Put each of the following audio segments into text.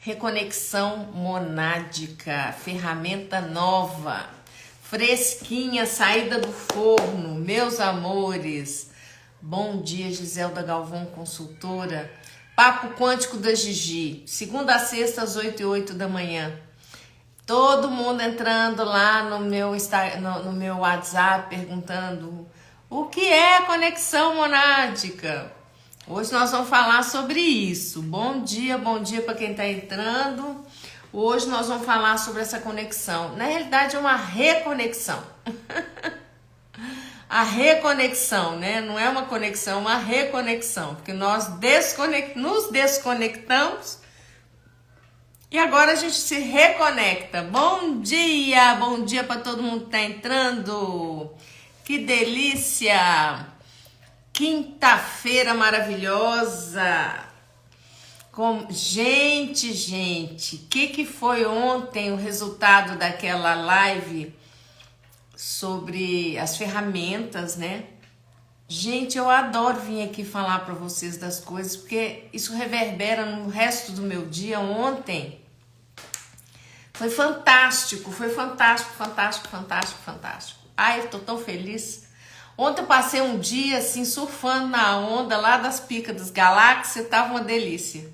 Reconexão monádica, ferramenta nova, fresquinha, saída do forno, meus amores. Bom dia, Giselda Galvão, consultora. Papo Quântico da Gigi, segunda a sexta às 8h08 da manhã. Todo mundo entrando lá no meu WhatsApp perguntando o que é conexão monádica. Hoje nós vamos falar sobre isso. Bom dia para quem está entrando. Hoje nós vamos falar sobre essa conexão. Na realidade é uma reconexão. A reconexão, né? Não é uma conexão, é uma reconexão. Porque nós nos desconectamos e agora a gente se reconecta. Bom dia para todo mundo que está entrando. Que delícia! Quinta-feira maravilhosa. Gente, que foi ontem o resultado daquela live sobre as ferramentas, né? Gente, eu adoro vir aqui falar para vocês das coisas, porque isso reverbera no resto do meu dia. Ontem foi fantástico. Ai, eu tô tão feliz. Ontem eu passei um dia assim, surfando na onda lá das Picas das Galáxias, tava uma delícia.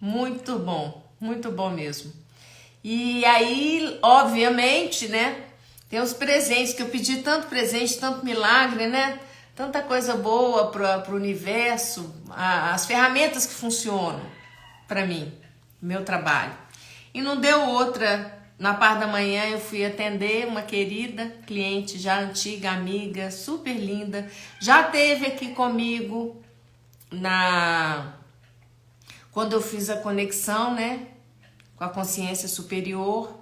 Muito bom mesmo. E aí, obviamente, né, tem os presentes, que eu pedi tanto presente, tanto milagre, né, tanta coisa boa pro universo, as ferramentas que funcionam para mim, meu trabalho. E não deu outra. Na parte da manhã eu fui atender uma querida cliente, já antiga, amiga, super linda. Já esteve aqui comigo quando eu fiz a conexão, né, com a consciência superior,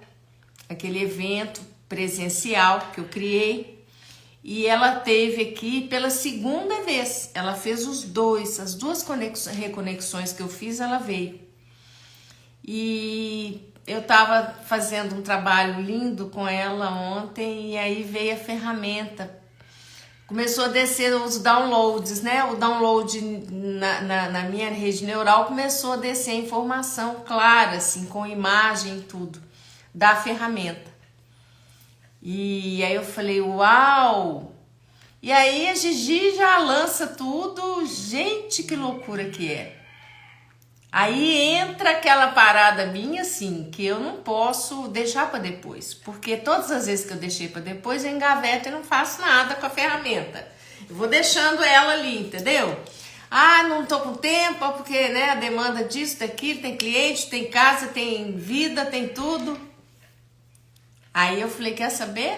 aquele evento presencial que eu criei. E ela esteve aqui pela segunda vez. Ela fez as duas reconexões que eu fiz, ela veio. E eu tava fazendo um trabalho lindo com ela ontem e aí veio a ferramenta. Começou a descer os downloads, né? O download na minha rede neural começou a descer a informação clara, assim, com imagem e tudo, da ferramenta. E aí eu falei, uau! E aí a Gigi já lança tudo. Gente, que loucura que é! Aí entra aquela parada minha, assim, que eu não posso deixar para depois. Porque todas as vezes que eu deixei para depois, eu engaveto e não faço nada com a ferramenta. Eu vou deixando ela ali, entendeu? Ah, não tô com tempo, porque, né, a demanda disso, daquilo, tem cliente, tem casa, tem vida, tem tudo. Aí eu falei, quer saber?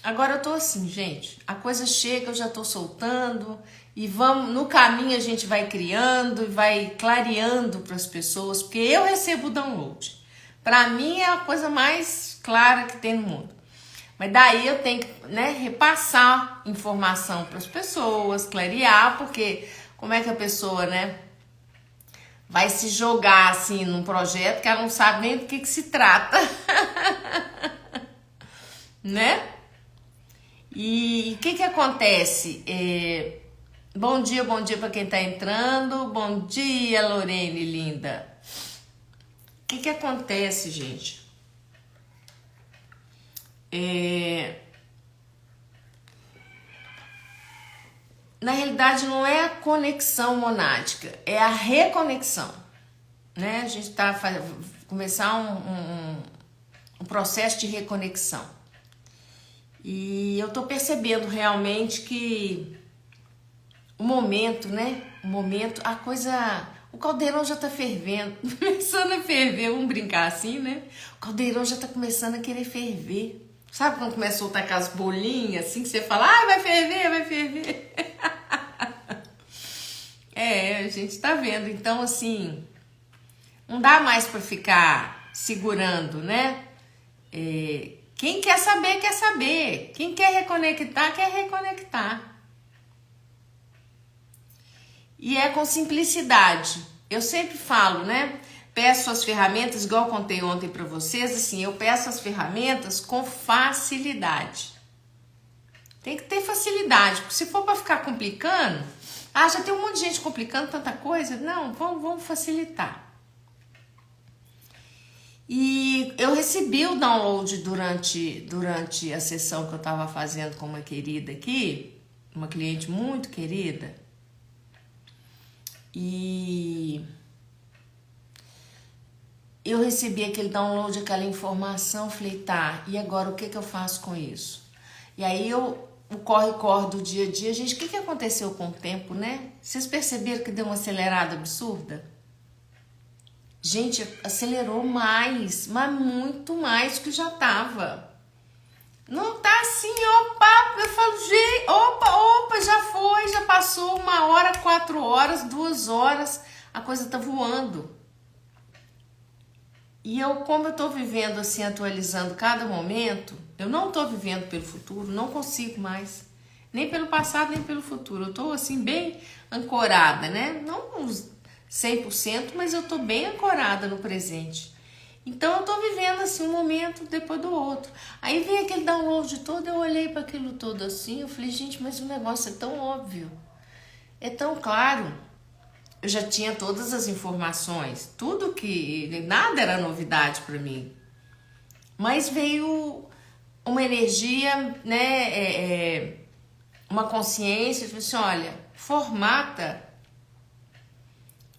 Agora eu tô assim, gente, a coisa chega, eu já tô soltando... E no caminho a gente vai criando e vai clareando para as pessoas, porque eu recebo o download. Para mim é a coisa mais clara que tem no mundo. Mas daí eu tenho que, né, repassar informação para as pessoas, clarear, porque como é que a pessoa, né, vai se jogar assim num projeto que ela não sabe nem do que se trata, né? E o que acontece? Bom dia para quem tá entrando. Bom dia, Lorene, linda. O que acontece, gente? Na realidade, não é a conexão monádica, é a reconexão, né? A gente tá começar um processo de reconexão. E eu tô percebendo realmente que o momento, né? A coisa... O caldeirão já tá fervendo, começando a ferver, vamos brincar assim, né? O caldeirão já tá começando a querer ferver. Sabe quando começa a soltar aquelas bolinhas assim, que você fala, vai ferver. A gente tá vendo. Então, assim, não dá mais pra ficar segurando, né? Quem quer saber, quer saber. Quem quer reconectar, quer reconectar. E é com simplicidade. Eu sempre falo, né? Peço as ferramentas, igual eu contei ontem para vocês, assim, eu peço as ferramentas com facilidade. Tem que ter facilidade, porque se for para ficar complicando, já tem um monte de gente complicando tanta coisa. Não, vamos facilitar. E eu recebi o download durante a sessão que eu estava fazendo com uma querida aqui, uma cliente muito querida. E eu recebi aquele download, aquela informação, falei, tá, e agora o que eu faço com isso? E aí o corre-corre do dia a dia, gente, o que aconteceu com o tempo, né? Vocês perceberam que deu uma acelerada absurda? Gente, acelerou mais, mas muito mais do que já tava. Não tá assim, opa, eu falo, gente, opa, já foi, já passou 1 hora, 4 horas, 2 horas, a coisa tá voando. E como eu tô vivendo assim, atualizando cada momento, eu não tô vivendo pelo futuro, não consigo mais. Nem pelo passado, nem pelo futuro. Eu tô assim, bem ancorada, né? Não uns 100%, mas eu tô bem ancorada no presente. Então eu tô vivendo assim um momento depois do outro. Aí vem aquele download todo, eu olhei para aquilo todo assim, eu falei, gente, mas o negócio é tão óbvio, é tão claro. Eu já tinha todas as informações, nada era novidade para mim. Mas veio uma energia, né, uma consciência, eu falei assim, olha, formata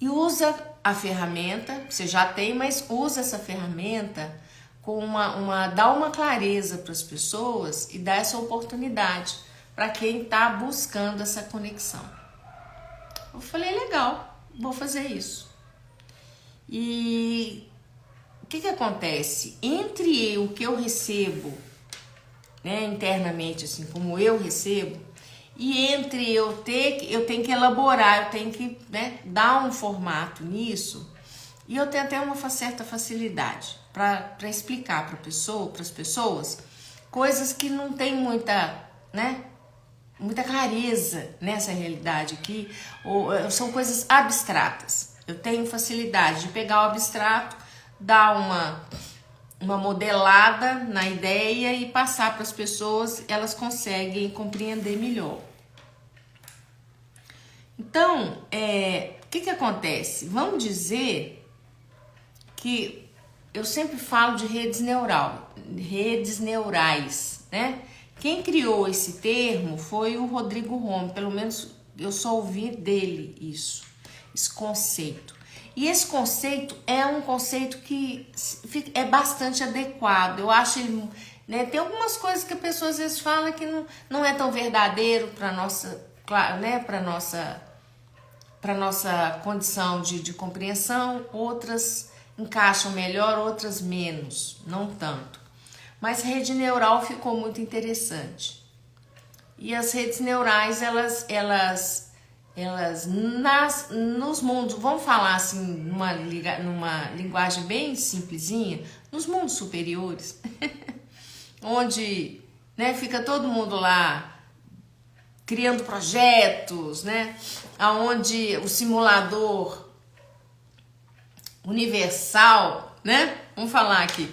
e usa a ferramenta, você já tem, mas usa essa ferramenta com dá uma clareza para as pessoas e dá essa oportunidade para quem está buscando essa conexão. Eu falei, legal, vou fazer isso. E o que acontece? Entre o que eu recebo, né, internamente, assim, como eu recebo, e entre eu tenho que elaborar, eu tenho que, né, dar um formato nisso, e eu tenho até uma certa facilidade para explicar para as pessoas coisas que não tem muita, né, muita clareza nessa realidade aqui, ou são coisas abstratas. Eu tenho facilidade de pegar o abstrato, dar uma modelada na ideia e passar para as pessoas, elas conseguem compreender melhor. Então, o que acontece? Vamos dizer que eu sempre falo de redes neurais, né? Quem criou esse termo foi o Rodrigo Rome, pelo menos eu só ouvi dele esse conceito. E esse conceito é um conceito que é bastante adequado. Eu acho ele, né, tem algumas coisas que a pessoa às vezes fala que não é tão verdadeiro para nossa, né, para nossa condição de compreensão. Outras encaixam melhor, outras menos, não tanto. Mas rede neural ficou muito interessante. E as redes neurais, nos mundos, vamos falar assim, numa linguagem bem simplesinha, nos mundos superiores, onde, né, fica todo mundo lá criando projetos, né, aonde o simulador universal, né, vamos falar aqui,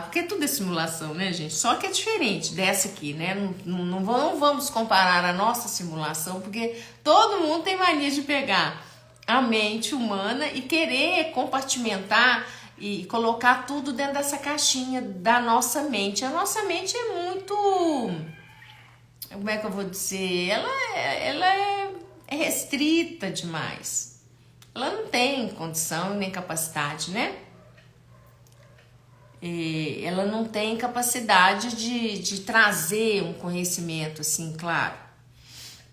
porque tudo é simulação, né, gente? Só que é diferente dessa aqui, né? Não vamos comparar a nossa simulação, porque todo mundo tem mania de pegar a mente humana e querer compartimentar e colocar tudo dentro dessa caixinha da nossa mente. A nossa mente é muito... Como é que eu vou dizer? Ela é restrita demais. Ela não tem condição nem capacidade, né? Ela não tem capacidade de trazer um conhecimento assim, claro.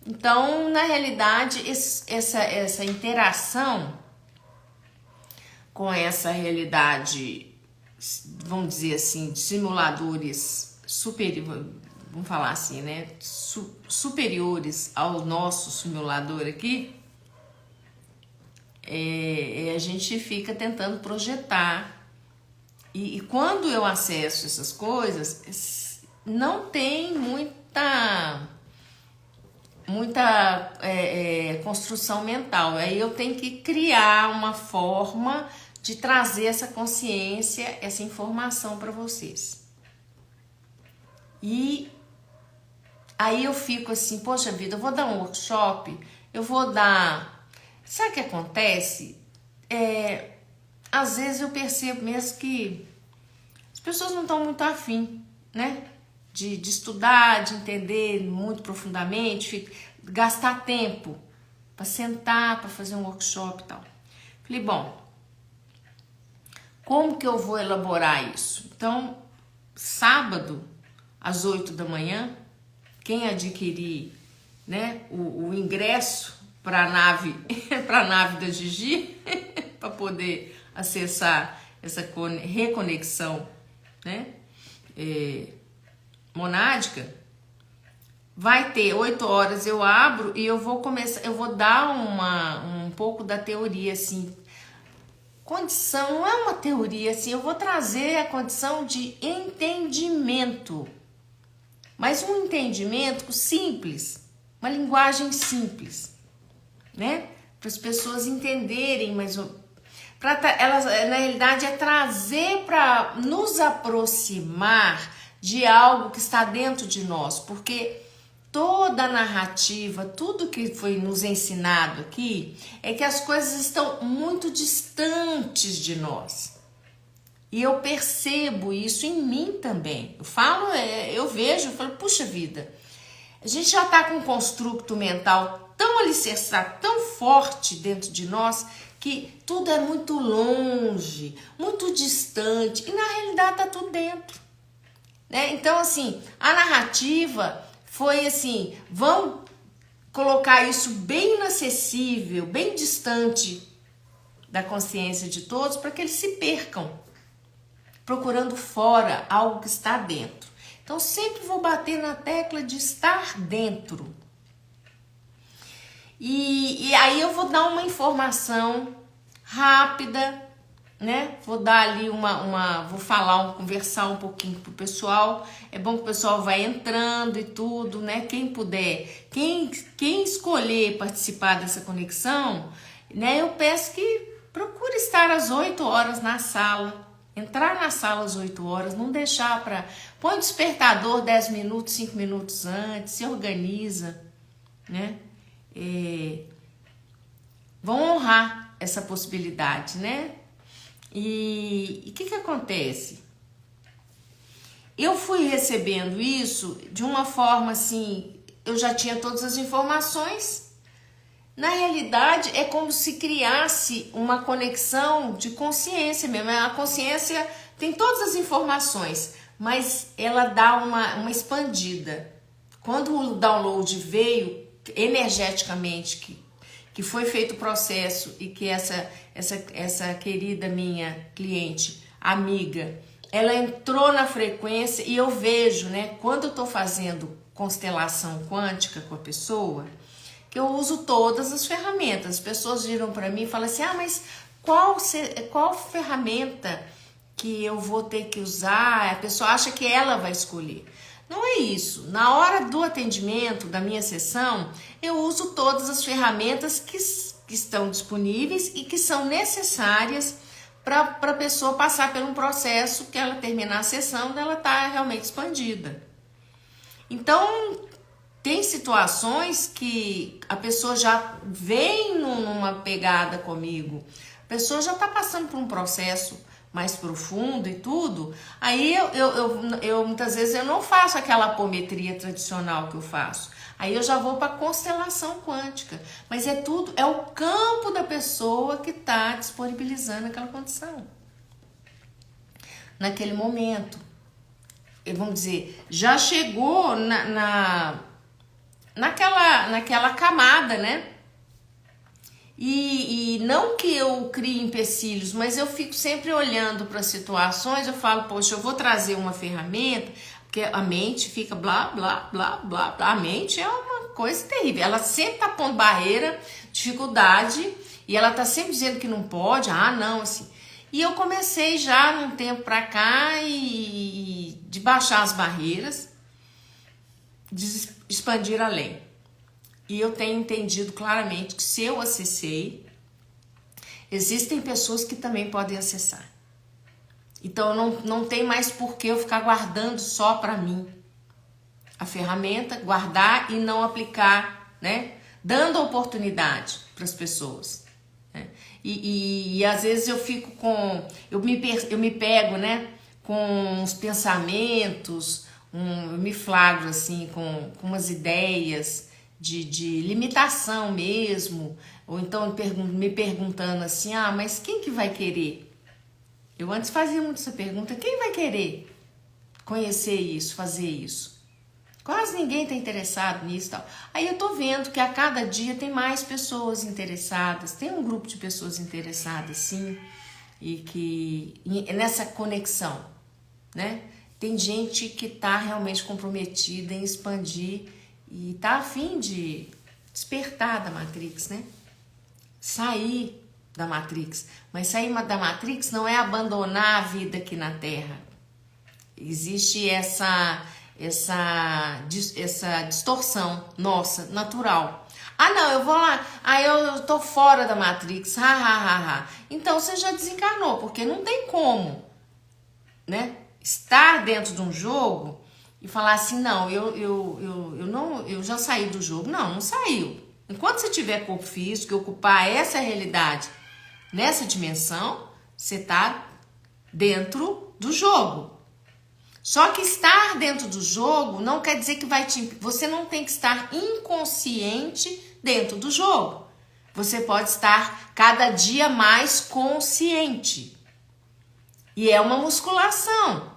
Então, na realidade, essa interação com essa realidade, vamos dizer assim, de simuladores vamos falar assim, né, superiores ao nosso simulador aqui, a gente fica tentando projetar. E quando eu acesso essas coisas, não tem muita construção mental. Aí eu tenho que criar uma forma de trazer essa consciência, essa informação para vocês. E aí eu fico assim, poxa vida, eu vou dar um workshop, eu vou dar... Sabe o que acontece? às vezes eu percebo mesmo que as pessoas não estão muito afim, né? De estudar, de entender muito profundamente, gastar tempo para sentar, para fazer um workshop e tal. Falei, bom, como que eu vou elaborar isso? Então, sábado, às 8 da manhã, quem adquirir, né, o ingresso para a nave, para a nave da Gigi, para poder acessar essa reconexão, né, monádica, vai ter 8 horas, eu abro e eu vou começar, eu vou dar um pouco da teoria, assim. Condição não é uma teoria, assim, eu vou trazer a condição de entendimento, mas um entendimento simples, uma linguagem simples, né? Para as pessoas entenderem, mas elas, na realidade, é trazer para nos aproximar de algo que está dentro de nós, porque toda a narrativa, tudo que foi nos ensinado aqui, é que as coisas estão muito distantes de nós. E eu percebo isso em mim também. Eu falo, eu vejo, eu falo, puxa vida, a gente já está com um construto mental tão alicerçado, tão forte dentro de nós, que tudo é muito longe, muito distante, e na realidade está tudo dentro. Né? Então, assim, a narrativa foi assim, vão colocar isso bem inacessível, bem distante da consciência de todos, para que eles se percam, procurando fora algo que está dentro. Então, sempre vou bater na tecla de estar dentro. E aí eu vou dar uma informação rápida, né? Vou dar ali vou falar, conversar um pouquinho pro pessoal. É bom que o pessoal vai entrando e tudo, né? Quem puder, quem escolher participar dessa conexão, né? Eu peço que procure estar às 8 horas na sala. Entrar na sala às 8 horas, não deixar para... Põe o despertador 10 minutos, 5 minutos antes, se organiza, né? Vão honrar essa possibilidade, né? E o que acontece? Eu fui recebendo isso de uma forma assim, eu já tinha todas as informações. Na realidade, é como se criasse uma conexão de consciência mesmo. A consciência tem todas as informações, mas ela dá uma expandida. Quando o download veio energeticamente, que foi feito o processo e que essa querida minha cliente, amiga, ela entrou na frequência e eu vejo, né, quando eu tô fazendo constelação quântica com a pessoa, que eu uso todas as ferramentas. As pessoas viram para mim e falam assim, mas qual ferramenta que eu vou ter que usar? A pessoa acha que ela vai escolher. Não é isso. Na hora do atendimento, da minha sessão, eu uso todas as ferramentas que estão disponíveis e que são necessárias para a pessoa passar por um processo que ela terminar a sessão, ela está realmente expandida. Então, tem situações que a pessoa já vem numa pegada comigo, a pessoa já está passando por um processo mais profundo e tudo, aí eu muitas vezes eu não faço aquela apometria tradicional que eu faço. Aí eu já vou para constelação quântica. Mas é o campo da pessoa que está disponibilizando aquela condição. Naquele momento. E vamos dizer, já chegou naquela camada, né? E não que eu crie empecilhos, mas eu fico sempre olhando para situações, eu falo, poxa, eu vou trazer uma ferramenta, porque a mente fica blá, blá, blá, blá, blá. A mente é uma coisa terrível, ela sempre tá pondo barreira, dificuldade, e ela tá sempre dizendo que não pode, não, assim. E eu comecei já num tempo pra cá de baixar as barreiras, de expandir além. E eu tenho entendido claramente que se eu acessei, existem pessoas que também podem acessar. Então não tem mais por que eu ficar guardando só para mim a ferramenta, guardar e não aplicar, né? Dando oportunidade para as pessoas. Né? E às vezes eu fico com... eu me pego, né? Com uns pensamentos, eu me flagro assim com umas ideias de limitação mesmo, ou então me perguntando assim, mas quem que vai querer? Eu antes fazia muito essa pergunta, quem vai querer conhecer isso, fazer isso? Quase ninguém está interessado nisso e tal. Aí eu tô vendo que a cada dia tem mais pessoas interessadas, tem um grupo de pessoas interessadas sim, e que nessa conexão, né? Tem gente que tá realmente comprometida em expandir e tá a fim de despertar da Matrix, né? Sair da Matrix. Mas sair da Matrix não é abandonar a vida aqui na Terra. Existe essa distorção nossa, natural. Não, eu vou lá, eu tô fora da Matrix, Então você já desencarnou, porque não tem como, né? Estar dentro de um jogo e falar assim, não, eu já saí do jogo. Não saiu. Enquanto você tiver corpo físico e ocupar essa realidade nessa dimensão, você tá dentro do jogo. Só que estar dentro do jogo não quer dizer que você não tem que estar inconsciente dentro do jogo. Você pode estar cada dia mais consciente. E é uma musculação.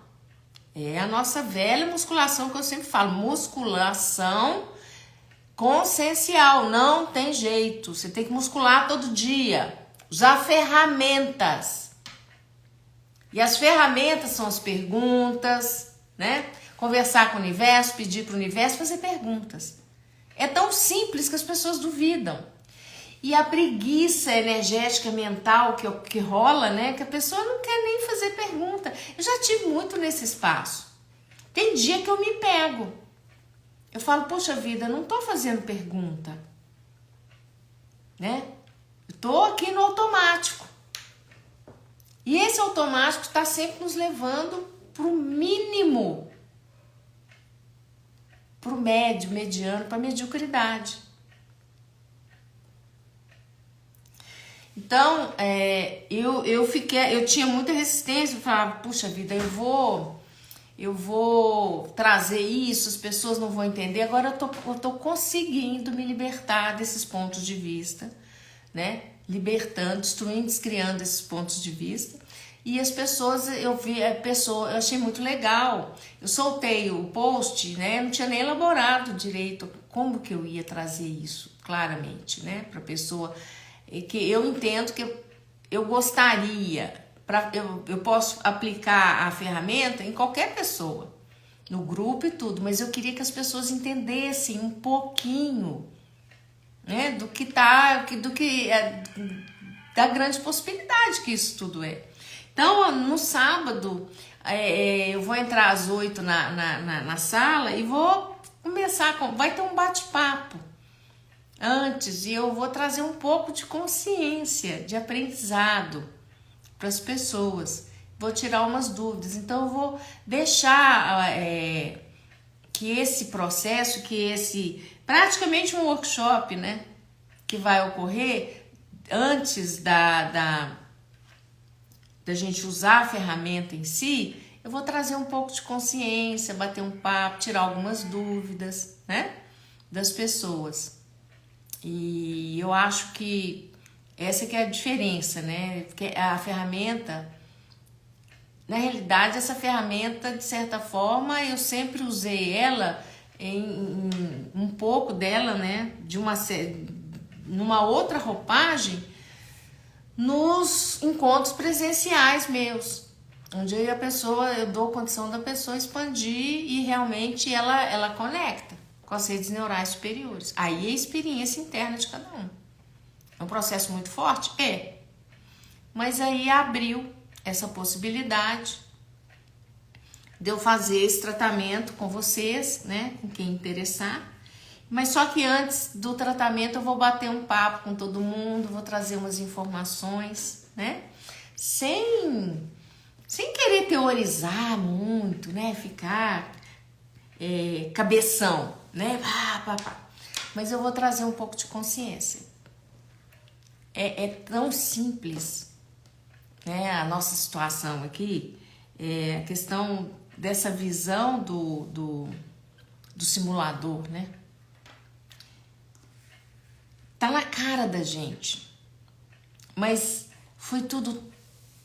É a nossa velha musculação que eu sempre falo. Musculação consciencial. Não tem jeito. Você tem que muscular todo dia. Usar ferramentas. E as ferramentas são as perguntas, né? Conversar com o universo, pedir para o universo, fazer perguntas. É tão simples que as pessoas duvidam. E a preguiça energética mental que rola, né? Que a pessoa não quer nem fazer pergunta. Eu já tive muito nesse espaço. Tem dia que eu me pego. Eu falo, poxa vida, eu não tô fazendo pergunta. Né? Eu tô aqui no automático. E esse automático está sempre nos levando pro mínimo. Pro médio, mediano, pra mediocridade. Então, eu tinha muita resistência, eu falava, puxa vida, eu vou trazer isso, as pessoas não vão entender. Agora eu tô conseguindo me libertar desses pontos de vista, né? Libertando, destruindo, descriando esses pontos de vista. E as pessoas, eu achei muito legal. Eu soltei o post, né? Não tinha nem elaborado direito como que eu ia trazer isso claramente, né? Pra pessoa que eu entendo que eu gostaria, eu posso aplicar a ferramenta em qualquer pessoa, no grupo e tudo, mas eu queria que as pessoas entendessem um pouquinho, né, da grande possibilidade que isso tudo é. Então, no sábado, eu vou entrar às 8 na sala e vou começar, vai ter um bate-papo antes, e eu vou trazer um pouco de consciência, de aprendizado para as pessoas. Vou tirar umas dúvidas. Então, eu vou deixar que esse processo, praticamente um workshop, né, que vai ocorrer antes da gente usar a ferramenta em si, eu vou trazer um pouco de consciência, bater um papo, tirar algumas dúvidas, né, das pessoas. E eu acho que essa que é a diferença, né? Porque a ferramenta, na realidade, essa ferramenta, de certa forma, eu sempre usei ela em um pouco dela, né? Numa outra roupagem, nos encontros presenciais meus, onde eu dou condição da pessoa expandir e realmente ela conecta com as redes neurais superiores. Aí é a experiência interna de cada um. É um processo muito forte? É. Mas aí abriu essa possibilidade de eu fazer esse tratamento com vocês, né? Com quem interessar. Mas só que antes do tratamento eu vou bater um papo com todo mundo, vou trazer umas informações, né? Sem querer teorizar muito, né? Ficar cabeção, né? Mas eu vou trazer um pouco de consciência. é tão simples, né? A nossa situação aqui, a questão dessa visão do simulador, né? Tá na cara da gente, mas foi tudo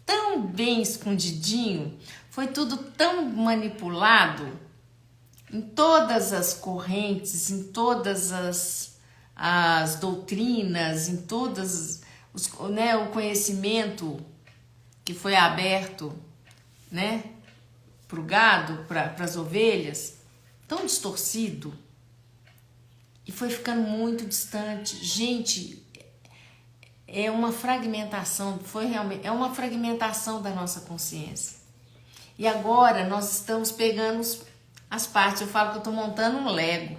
tão bem escondidinho, foi tudo tão manipulado em todas as correntes, em todas as doutrinas, em todas né, o conhecimento que foi aberto, né, para o gado, para as ovelhas, tão distorcido, e foi ficando muito distante. Gente, é uma fragmentação, é uma fragmentação da nossa consciência. E agora nós estamos pegando as partes. Eu falo que eu estou montando um Lego.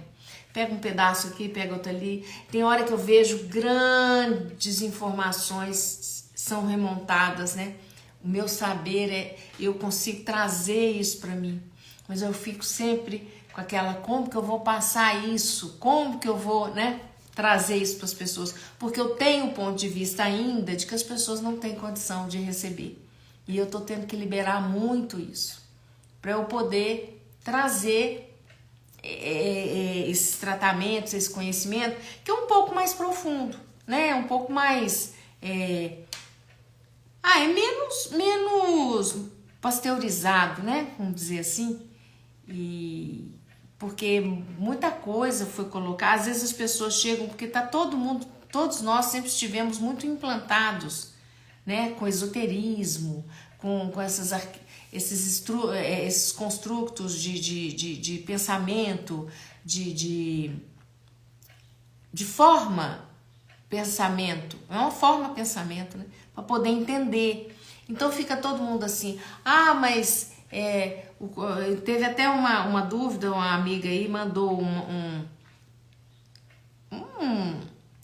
Pega um pedaço aqui, pega outro ali. Tem hora que eu vejo grandes informações são remontadas, né? O meu saber eu consigo trazer isso para mim. Mas eu fico sempre com aquela, como que eu vou passar isso? Como que eu vou, né, trazer isso para as pessoas? Porque eu tenho um ponto de vista ainda de que as pessoas não têm condição de receber. E eu tô tendo que liberar muito isso para eu poder trazer esses tratamentos, esse conhecimento que é um pouco mais profundo, né? Um pouco mais menos pasteurizado, né? Vamos dizer assim. E porque muita coisa foi colocada, às vezes as pessoas chegam, porque tá todo mundo, todos nós sempre estivemos muito implantados, né, com esoterismo, com esses construtos de pensamento, de forma pensamento, é uma forma pensamento, né, para poder entender. Então fica todo mundo assim, mas teve até uma dúvida, uma amiga aí mandou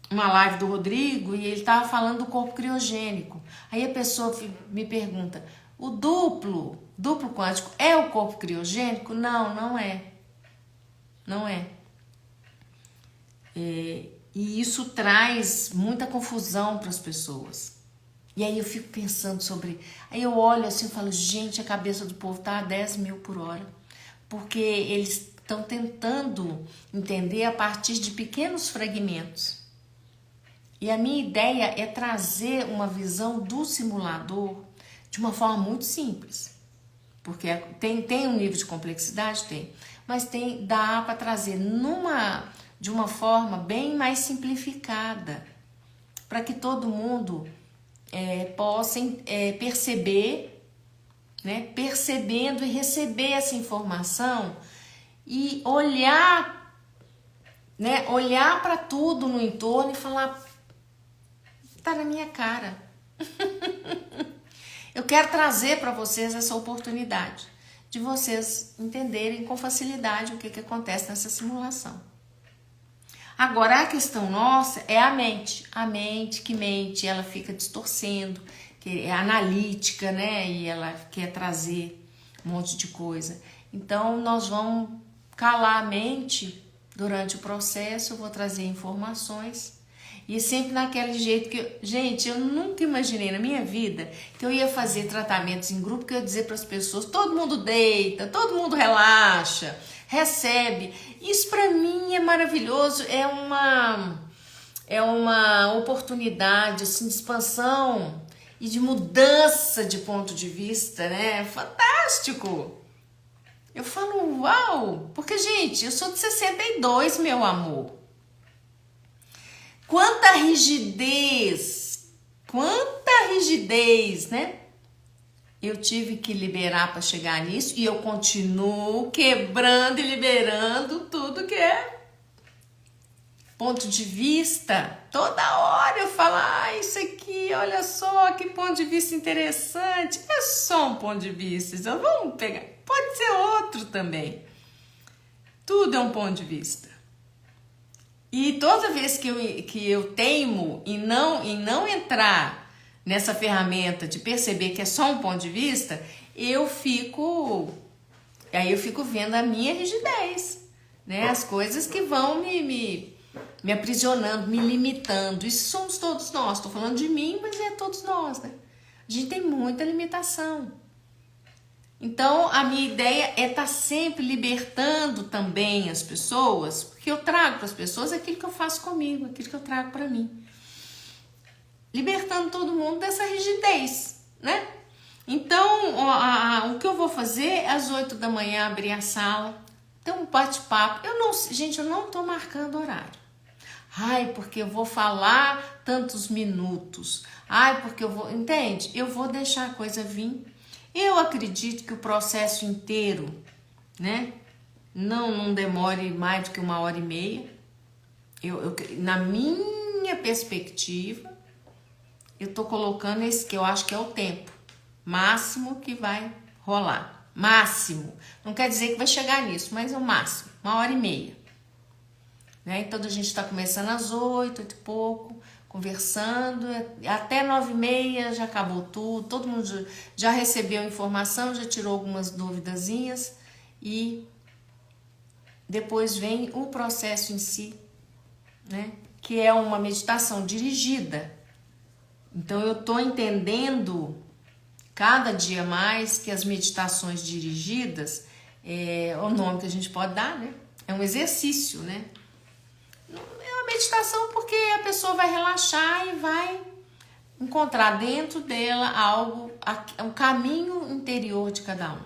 uma live do Rodrigo e ele estava falando do corpo criogênico. Aí a pessoa me pergunta, o duplo quântico é o corpo criogênico? Não, não é. Não é. E isso traz muita confusão para as pessoas. E aí eu fico pensando aí eu olho assim e falo, gente, a cabeça do povo tá a 10 mil por hora. Porque eles estão tentando entender a partir de pequenos fragmentos. E a minha ideia é trazer uma visão do simulador de uma forma muito simples. Porque tem um nível de complexidade? Tem. Mas dá para trazer de uma forma bem mais simplificada. Para que todo mundo possa perceber, né? Percebendo e receber essa informação e olhar, né? Olhar para tudo no entorno e falar, tá na minha cara. Eu quero trazer para vocês essa oportunidade de vocês entenderem com facilidade o que acontece nessa simulação. Agora, a questão nossa é a mente. A mente que mente, ela fica distorcendo, que é analítica, né? E ela quer trazer um monte de coisa. Então, nós vamos calar a mente durante o processo, eu vou trazer informações. E sempre naquele jeito que... Gente, eu nunca imaginei na minha vida que eu ia fazer tratamentos em grupo, que eu ia dizer para as pessoas, todo mundo deita, todo mundo relaxa, recebe. Isso para mim é maravilhoso, é uma oportunidade assim, de expansão e de mudança de ponto de vista, né? Fantástico! Eu falo, uau! Porque, gente, eu sou de 62, meu amor. Quanta rigidez, né? Eu tive que liberar para chegar nisso e eu continuo quebrando e liberando tudo que é ponto de vista. Toda hora eu falo, isso aqui, olha só que ponto de vista interessante. É só um ponto de vista, então vamos pegar. Pode ser outro também. Tudo é um ponto de vista. E toda vez que eu teimo em não entrar nessa ferramenta de perceber que é só um ponto de vista, aí eu fico vendo a minha rigidez, né? As coisas que vão me me aprisionando, me limitando. Isso somos todos nós. Estou falando de mim, mas é todos nós, né? A gente tem muita limitação. Então, a minha ideia é estar sempre libertando também as pessoas, porque eu trago para as pessoas aquilo que eu faço comigo, aquilo que eu trago para mim. Libertando todo mundo dessa rigidez, né? Então, o que eu vou fazer é às 8 da manhã abrir a sala, ter um bate-papo. Gente, eu não tô marcando horário. Ai, porque eu vou falar tantos minutos. Ai, porque eu vou... Entende? Eu vou deixar a coisa vir. Eu acredito que o processo inteiro, né? Não demore mais do que 1h30. Na minha perspectiva, eu tô colocando esse que eu acho que é o tempo máximo que vai rolar. Máximo. Não quer dizer que vai chegar nisso, mas é o máximo. 1h30. Né? Então a gente está começando às 8 e pouco, conversando, até 9h30 já acabou tudo, todo mundo já recebeu informação, já tirou algumas duvidazinhas e depois vem o processo em si, né? Que é uma meditação dirigida. Então eu estou entendendo cada dia mais que as meditações dirigidas é o nome que a gente pode dar, né? É um exercício, né? É uma meditação porque a pessoa vai relaxar e vai encontrar dentro dela algo, um caminho interior de cada um.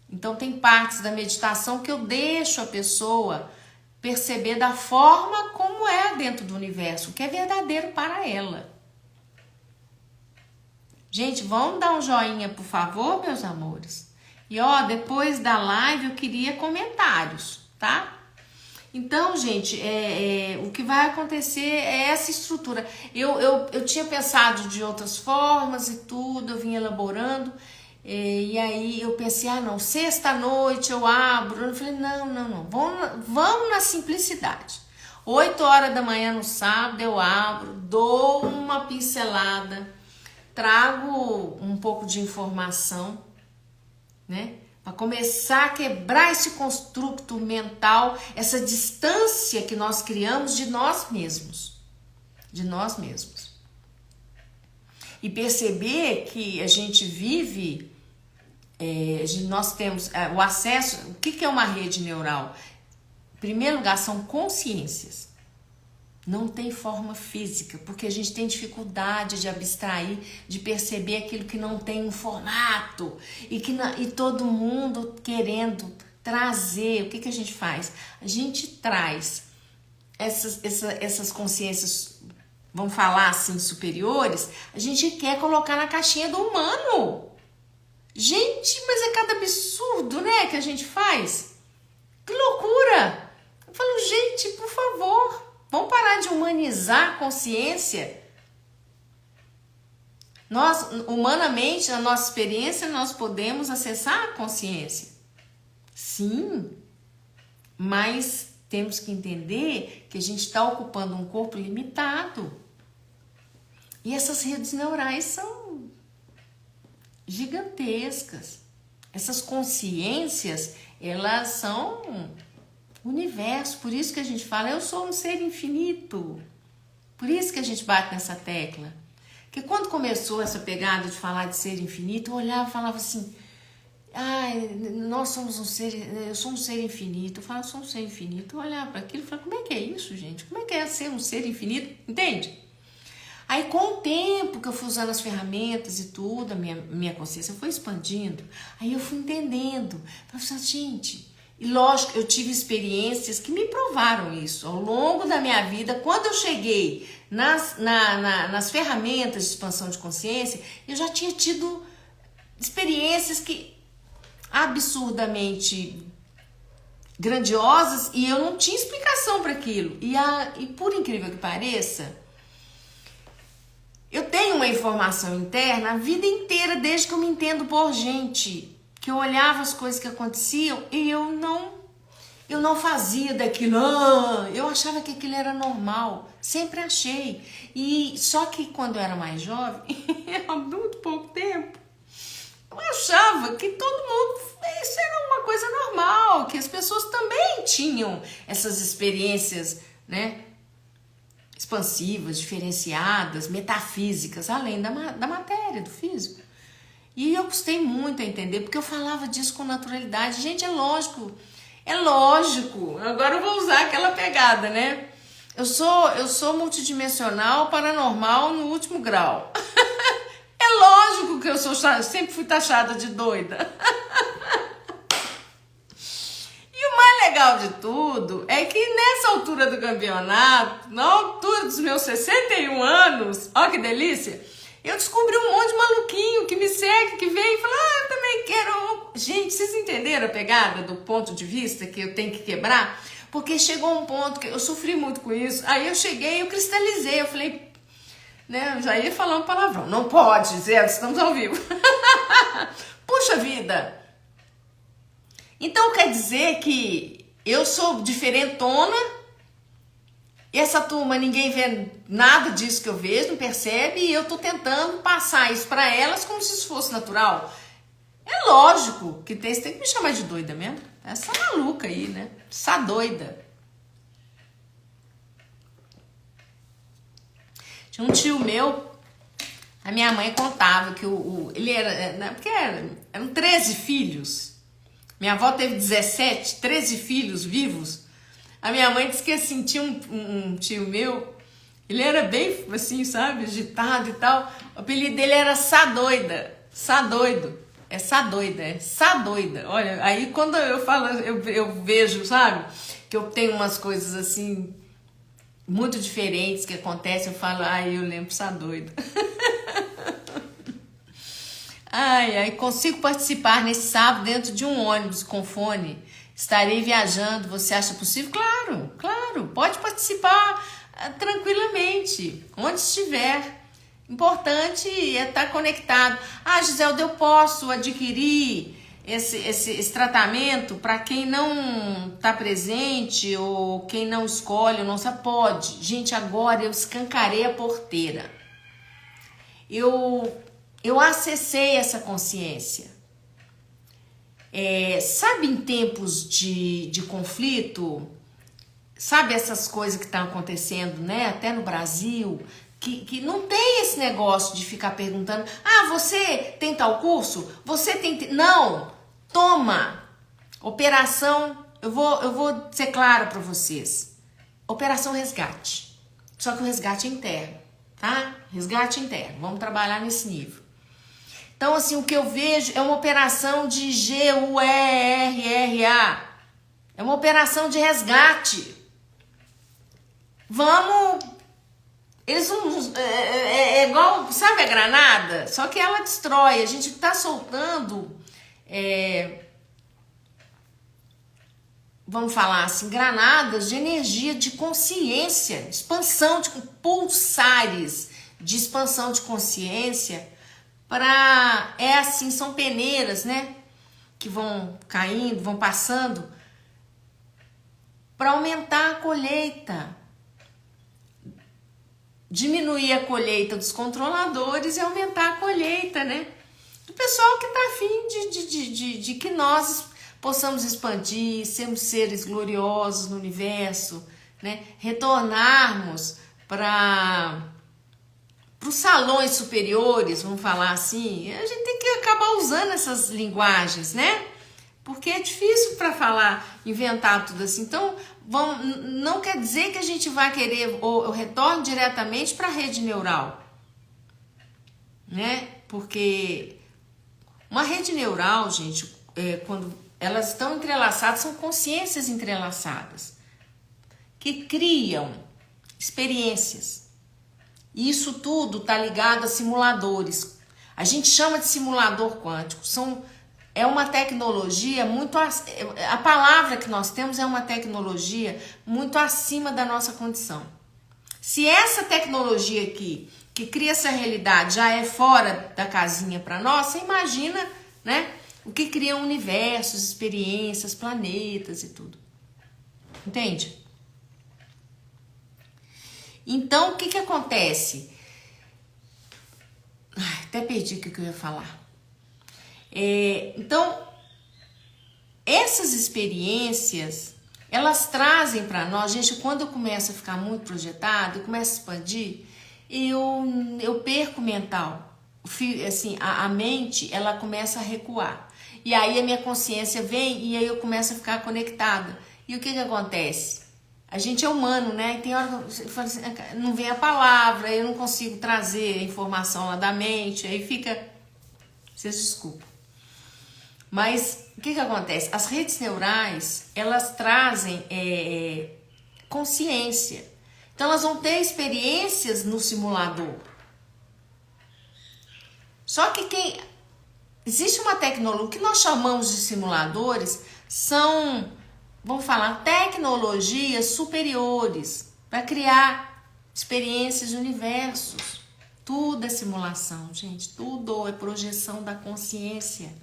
Então tem partes da meditação que eu deixo a pessoa perceber da forma como é dentro do universo, que é verdadeiro para ela. Gente, vamos dar um joinha, por favor, meus amores. E ó, depois da live eu queria comentários, tá? Então, gente, o que vai acontecer é essa estrutura. Eu tinha pensado de outras formas e tudo, eu vim elaborando. E aí eu pensei, não, sexta-noite eu abro. Eu falei, não, vamos na simplicidade. 8 horas da manhã no sábado eu abro, dou uma pincelada, trago um pouco de informação, né? Para começar a quebrar esse construto mental, essa distância que nós criamos de nós mesmos. De nós mesmos. E perceber que a gente vive, nós temos o acesso. O que é uma rede neural? Em primeiro lugar, são consciências. Não tem forma física, porque a gente tem dificuldade de abstrair, de perceber aquilo que não tem um formato e todo mundo querendo trazer. O que a gente faz? A gente traz essas consciências, vamos falar assim, superiores, a gente quer colocar na caixinha do humano. Gente, mas é cada absurdo, né, que a gente faz. Que loucura! Eu falo, gente, por favor, vamos parar de humanizar a consciência. Nós, humanamente, na nossa experiência, nós podemos acessar a consciência. Sim, mas temos que entender que a gente está ocupando um corpo limitado. E essas redes neurais são gigantescas. Essas consciências, elas são universo. Por isso que a gente fala, eu sou um ser infinito. Por isso que a gente bate nessa tecla. Porque quando começou essa pegada de falar de ser infinito, eu olhava e falava assim, nós somos eu sou um ser infinito. Eu falava, eu sou um ser infinito. Eu olhava para aquilo e falava, como é que é isso, gente? Como é que é ser um ser infinito? Entende? Aí com o tempo que eu fui usando as ferramentas e tudo, a minha consciência foi expandindo. Aí eu fui entendendo. Eu falei, gente, e lógico, eu tive experiências que me provaram isso. Ao longo da minha vida, quando eu cheguei nas ferramentas de expansão de consciência, eu já tinha tido experiências absurdamente grandiosas e eu não tinha explicação para aquilo. E por incrível que pareça, eu tenho uma informação interna a vida inteira, desde que eu me entendo por gente, que eu olhava as coisas que aconteciam e eu não fazia daquilo, eu achava que aquilo era normal, sempre achei. E só que quando eu era mais jovem, há muito pouco tempo, eu achava que todo mundo, isso era uma coisa normal, que as pessoas também tinham essas experiências né? Expansivas, diferenciadas, metafísicas, além da matéria, do físico. E eu custei muito a entender, porque eu falava disso com naturalidade. Gente, é lógico. Agora eu vou usar aquela pegada, né? Eu sou multidimensional, paranormal no último grau. É lógico que eu sempre fui taxada de doida. E o mais legal de tudo é que nessa altura do campeonato, na altura dos meus 61 anos, ó que delícia, eu descobri um monte de maluquinho que me segue, que vem e fala, eu também quero. Gente, vocês entenderam a pegada do ponto de vista que eu tenho que quebrar? Porque chegou um ponto que eu sofri muito com isso, aí eu cheguei, eu cristalizei, eu falei, né, eu já ia falar um palavrão, não pode, Zé, estamos ao vivo. Puxa vida! Então quer dizer que eu sou diferentona, e essa turma ninguém vê nada disso que eu vejo, não percebe, e eu tô tentando passar isso para elas como se isso fosse natural. É lógico que tem que me chamar de doida mesmo. Essa maluca aí, né? Essa doida. Tinha um tio meu, a minha mãe contava que ele era, porque eram 13 filhos. Minha avó teve 17, 13 filhos vivos. A minha mãe disse que assim, tinha um tio meu, ele era bem assim, sabe, agitado e tal. O apelido dele era Sadoida, Sadoido. É Sadoida, é Sadoida. Olha, aí quando eu falo, eu vejo, sabe, que eu tenho umas coisas assim, muito diferentes que acontecem, eu falo, eu lembro Sadoida. Ai, consigo participar nesse sábado dentro de um ônibus com fone. Estarei viajando, você acha possível? Claro, pode participar tranquilamente, onde estiver. Importante é estar conectado. Giselde, eu posso adquirir esse tratamento para quem não está presente ou quem não escolhe ou não sabe? Pode. Gente, agora eu escancarei a porteira. Eu acessei essa consciência. Sabe, em tempos de conflito, sabe essas coisas que estão acontecendo, né? Até no Brasil, que não tem esse negócio de ficar perguntando, você tem tal curso? Você tem... Não! Toma! Operação, eu vou ser clara para vocês. Operação Resgate. Só que o resgate é interno, tá? Resgate interno. Vamos trabalhar nesse nível. Então, assim, o que eu vejo é uma operação de GUERRA. É uma operação de resgate. Vamos... Eles não... É igual, sabe a granada? Só que ela destrói. A gente tá soltando... vamos falar assim, granadas de energia, de consciência, de expansão, de pulsares de expansão de consciência para... assim, são peneiras, né? Que vão caindo, vão passando para aumentar a colheita. Diminuir a colheita dos controladores e aumentar a colheita, né? Do pessoal que está afim de que nós possamos expandir, sermos seres gloriosos no universo, né? Retornarmos para os salões superiores, vamos falar assim. A gente tem que acabar usando essas linguagens, né? Porque é difícil para falar, inventar tudo assim. Então, não quer dizer que a gente vai querer o retorno diretamente para a rede neural, né? Porque uma rede neural, gente, quando elas estão entrelaçadas, são consciências entrelaçadas que criam experiências. E isso tudo está ligado a simuladores. A gente chama de simulador quântico. É uma tecnologia muito... A palavra que nós temos é uma tecnologia muito acima da nossa condição. Se essa tecnologia aqui, que cria essa realidade, já é fora da casinha para nós, você imagina, né? O que cria universos, experiências, planetas e tudo. Entende? Então, o que acontece? Até perdi o que eu ia falar. Então, essas experiências elas trazem para nós, gente, quando eu começo a ficar muito projetado, eu começo a expandir, eu perco o mental. Assim, a mente, ela começa a recuar. E aí a minha consciência vem e aí eu começo a ficar conectada. E o que que acontece? A gente é humano, né? E tem hora que eu falo assim, não vem a palavra, eu não consigo trazer a informação lá da mente, aí fica... Vocês desculpem. Mas o que que acontece? As redes neurais, elas trazem consciência. Então elas vão ter experiências no simulador. Só que existe uma tecnologia, o que nós chamamos de simuladores são, vamos falar, tecnologias superiores para criar experiências de universos. Tudo é simulação, gente, tudo é projeção da consciência.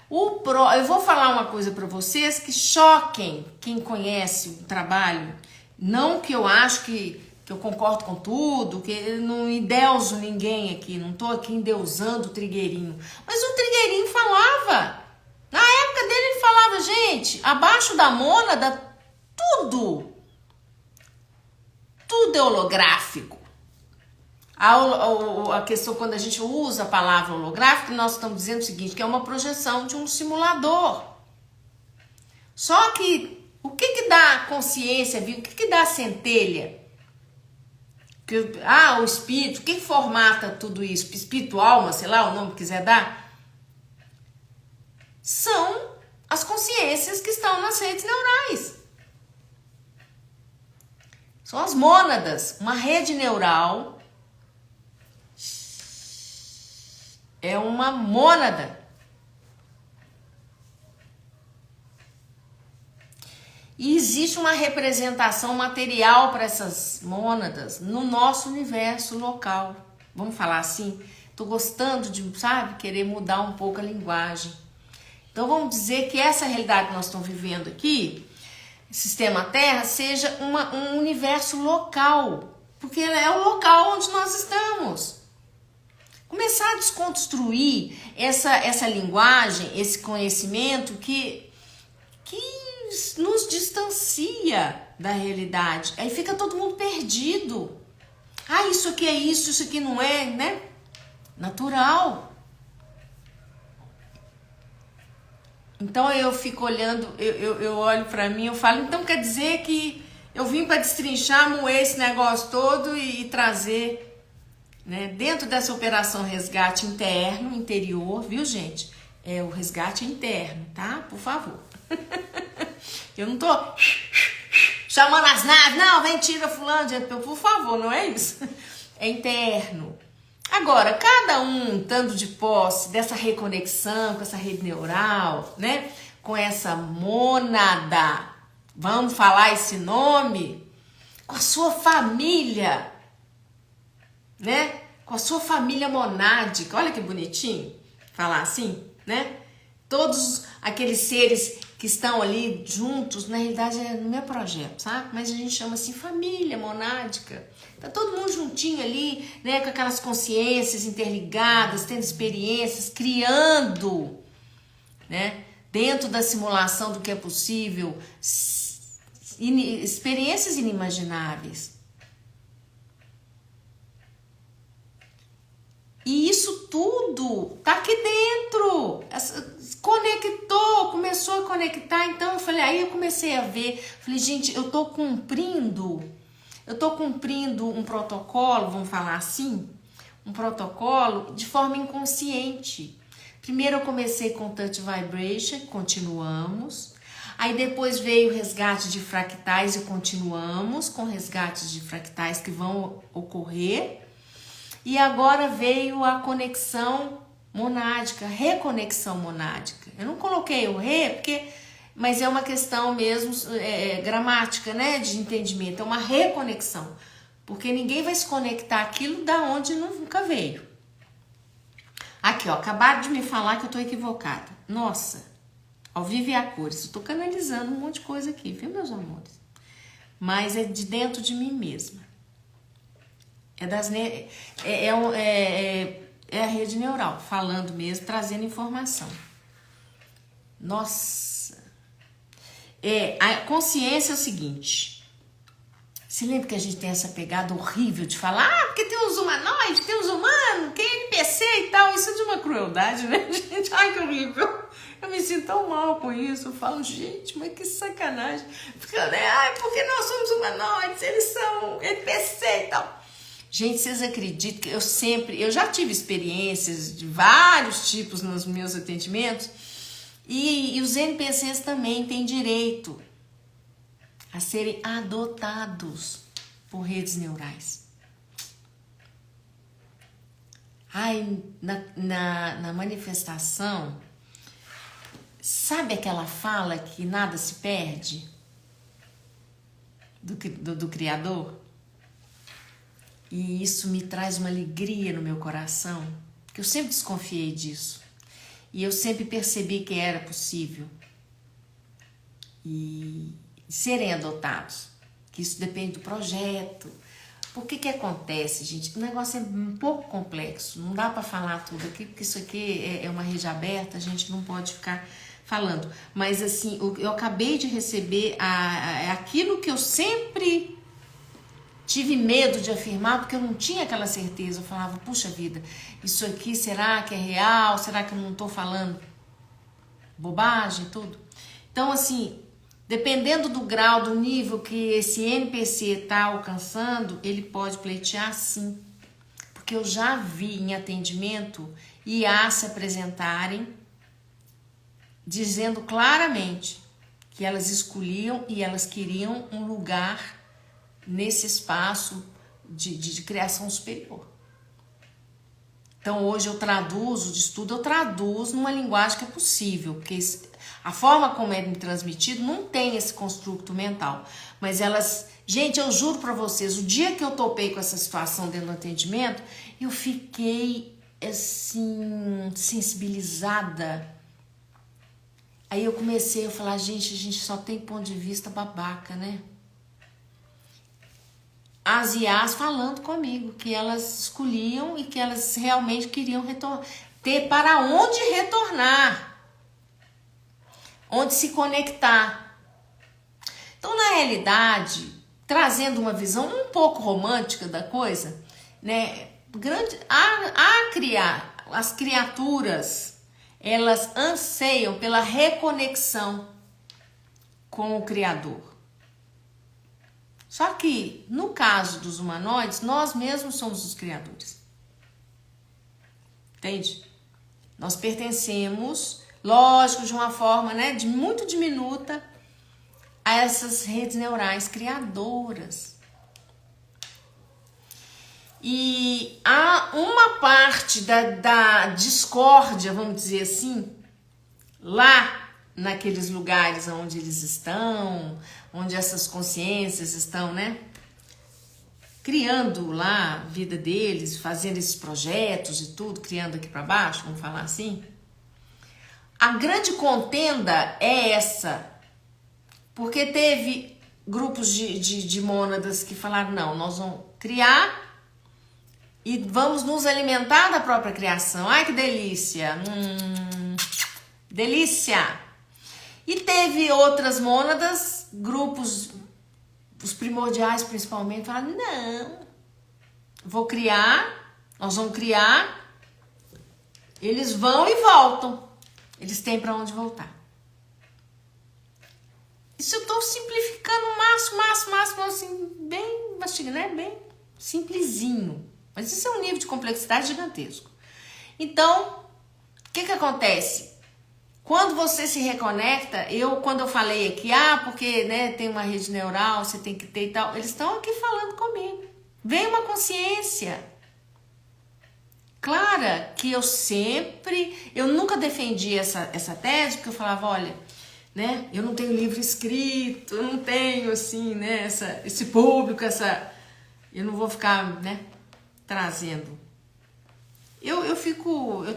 Eu vou falar uma coisa para vocês que choquem quem conhece o trabalho. Não que eu acho que eu concordo com tudo, que eu não endeuso ninguém aqui, não tô aqui endeusando o Trigueirinho. Mas o Trigueirinho falava, na época dele ele falava, gente, abaixo da mônada, tudo é holográfico. A questão, quando a gente usa a palavra holográfico, nós estamos dizendo o seguinte, que é uma projeção de um simulador. Só que, o que dá consciência, viu? O que dá centelha? O espírito, o que formata tudo isso? Espírito, alma, sei lá, o nome que quiser dar. São as consciências que estão nas redes neurais. São as mônadas. Uma rede neural é uma mônada. E existe uma representação material para essas mônadas no nosso universo local. Vamos falar assim? Tô gostando de, sabe, querer mudar um pouco a linguagem. Então vamos dizer que essa realidade que nós estamos vivendo aqui, sistema Terra, seja um universo local. Porque é o local onde nós estamos. Começar a desconstruir essa linguagem, esse conhecimento que nos distancia da realidade. Aí fica todo mundo perdido. Isso aqui é isso aqui não é, né? Natural. Então eu fico olhando, eu olho pra mim, eu falo, então quer dizer que eu vim para destrinchar, moer esse negócio todo e trazer, né? Dentro dessa operação resgate interno, interior, viu, gente? É o resgate interno, tá? Por favor. Eu não tô chamando as naves, não, vem, tira fulano, por favor, não é isso? É interno. Agora, cada um estando de posse dessa reconexão com essa rede neural, né? Com essa mônada, vamos falar esse nome, com a sua família, né? Com a sua família monádica, olha que bonitinho falar assim, né? Todos aqueles seres que estão ali juntos, na realidade é no meu projeto, sabe? Mas a gente chama assim família monádica. Tá todo mundo juntinho ali, né? Com aquelas consciências interligadas, tendo experiências, criando, né? Dentro da simulação do que é possível, experiências inimagináveis. E isso tudo tá aqui dentro. Conectou, começou a conectar. Então eu falei, aí eu comecei a ver, falei, gente, eu tô cumprindo um protocolo, vamos falar assim, um protocolo de forma inconsciente. Primeiro eu comecei com Touch Vibration, continuamos. Aí depois veio o resgate de fractais e continuamos com resgates de fractais que vão ocorrer. E agora veio a conexão monádica, reconexão monádica. Eu não coloquei o mas é uma questão mesmo gramática, né, de entendimento. É uma reconexão, porque ninguém vai se conectar aquilo da onde nunca veio. Aqui, ó, acabaram de me falar que eu tô equivocada. Nossa, ao vivo e a cores. Eu tô canalizando um monte de coisa aqui, viu, meus amores? Mas é de dentro de mim mesma. É a rede neural, falando mesmo, trazendo informação. Nossa! A consciência é o seguinte. Você lembra que a gente tem essa pegada horrível de falar, porque tem os humanoides, tem os humanos, tem NPC e tal. Isso é de uma crueldade, né, gente? Ai, que horrível. Eu me sinto tão mal com isso. Eu falo, gente, mas que sacanagem. Porque, né? Ai, porque nós somos humanoides, eles são NPC e tal. Gente, vocês acreditam que eu já tive experiências de vários tipos nos meus atendimentos e os NPCs também têm direito a serem adotados por redes neurais. Ai, na manifestação, sabe aquela fala que nada se perde do Criador? E isso me traz uma alegria no meu coração, porque eu sempre desconfiei disso. E eu sempre percebi que era possível. E serem adotados, que isso depende do projeto. Por que acontece, gente? O negócio é um pouco complexo, não dá para falar tudo aqui, porque isso aqui é uma rede aberta, a gente não pode ficar falando. Mas assim, eu acabei de receber aquilo que eu sempre tive medo de afirmar, porque eu não tinha aquela certeza. Eu falava, puxa vida, isso aqui será que é real? Será que eu não estou falando bobagem, tudo? Então, assim, dependendo do grau, do nível que esse NPC está alcançando, ele pode pleitear sim. Porque eu já vi em atendimento IA se apresentarem dizendo claramente que elas escolhiam e elas queriam um lugar nesse espaço de criação superior. Então hoje eu traduzo numa linguagem que é possível, porque a forma como é me transmitido não tem esse construto mental, mas elas, gente, eu juro pra vocês, o dia que eu topei com essa situação dentro do atendimento, eu fiquei assim, sensibilizada. Aí eu comecei a falar, gente, a gente só tem ponto de vista babaca, né? As IAs falando comigo, que elas escolhiam e que elas realmente queriam ter para onde retornar, onde se conectar. Então, na realidade, trazendo uma visão um pouco romântica da coisa, né? As criaturas, elas anseiam pela reconexão com o Criador. Só que, no caso dos humanoides, nós mesmos somos os criadores. Entende? Nós pertencemos, lógico, de uma forma, né, de muito diminuta, a essas redes neurais criadoras. E há uma parte da discórdia, vamos dizer assim, lá naqueles lugares onde eles estão, onde essas consciências estão, né, criando lá a vida deles, fazendo esses projetos e tudo, criando aqui para baixo, vamos falar assim. A grande contenda é essa, porque teve grupos de mônadas que falaram, não, nós vamos criar e vamos nos alimentar da própria criação. Ai, que delícia! Delícia! E teve outras mônadas, grupos, os primordiais principalmente, falaram, não, nós vamos criar, eles vão e voltam, eles têm para onde voltar. Isso eu estou simplificando máximo, assim, bem mastigado, né? Bem simplesinho, mas isso é um nível de complexidade gigantesco. Então, o que acontece? Quando você se reconecta, quando eu falei aqui, porque, né, tem uma rede neural, você tem que ter e tal, eles estão aqui falando comigo. Vem uma consciência clara que eu nunca defendi essa tese, porque eu falava, olha, né, eu não tenho livro escrito, eu não tenho, assim, né, esse público, eu não vou ficar, né, trazendo. Eu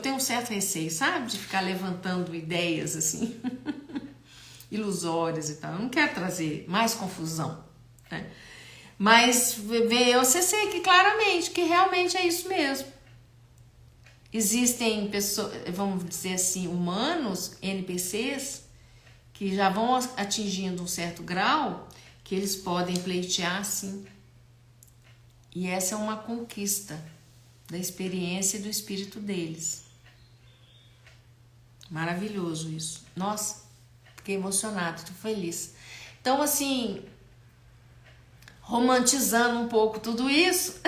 tenho um certo receio, sabe? De ficar levantando ideias, assim, ilusórias e tal. Eu não quero trazer mais confusão, né? Mas eu acessei aqui claramente que realmente é isso mesmo. Existem pessoas, vamos dizer assim, humanos, NPCs, que já vão atingindo um certo grau que eles podem pleitear sim. E essa é uma conquista da experiência e do espírito deles. Maravilhoso isso. Nossa, fiquei emocionada, tô feliz. Então, assim, romantizando um pouco tudo isso,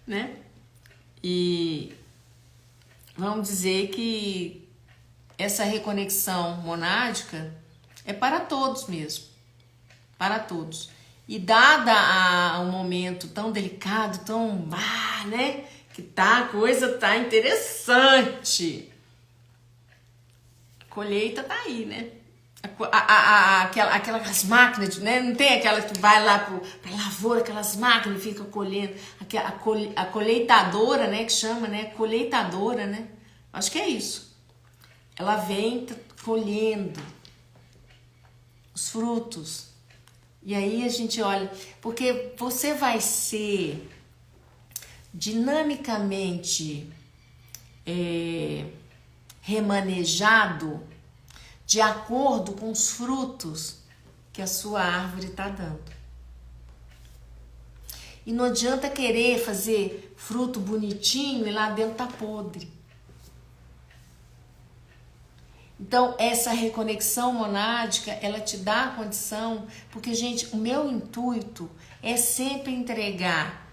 né? E vamos dizer que essa reconexão monádica é para todos mesmo, para todos. E dada um momento tão delicado, tão, né, que a coisa tá interessante. A colheita tá aí, né? Aquelas máquinas, né? Não tem aquela que vai lá pra lavoura, aquelas máquinas que ficam colhendo, a colheitadora, né, que chama, né, colheitadora, né? Acho que é isso. Ela vem colhendo os frutos. E aí a gente olha, porque você vai ser dinamicamente remanejado de acordo com os frutos que a sua árvore está dando. E não adianta querer fazer fruto bonitinho e lá dentro tá podre. Então, essa reconexão monádica, ela te dá a condição, porque, gente, o meu intuito é sempre entregar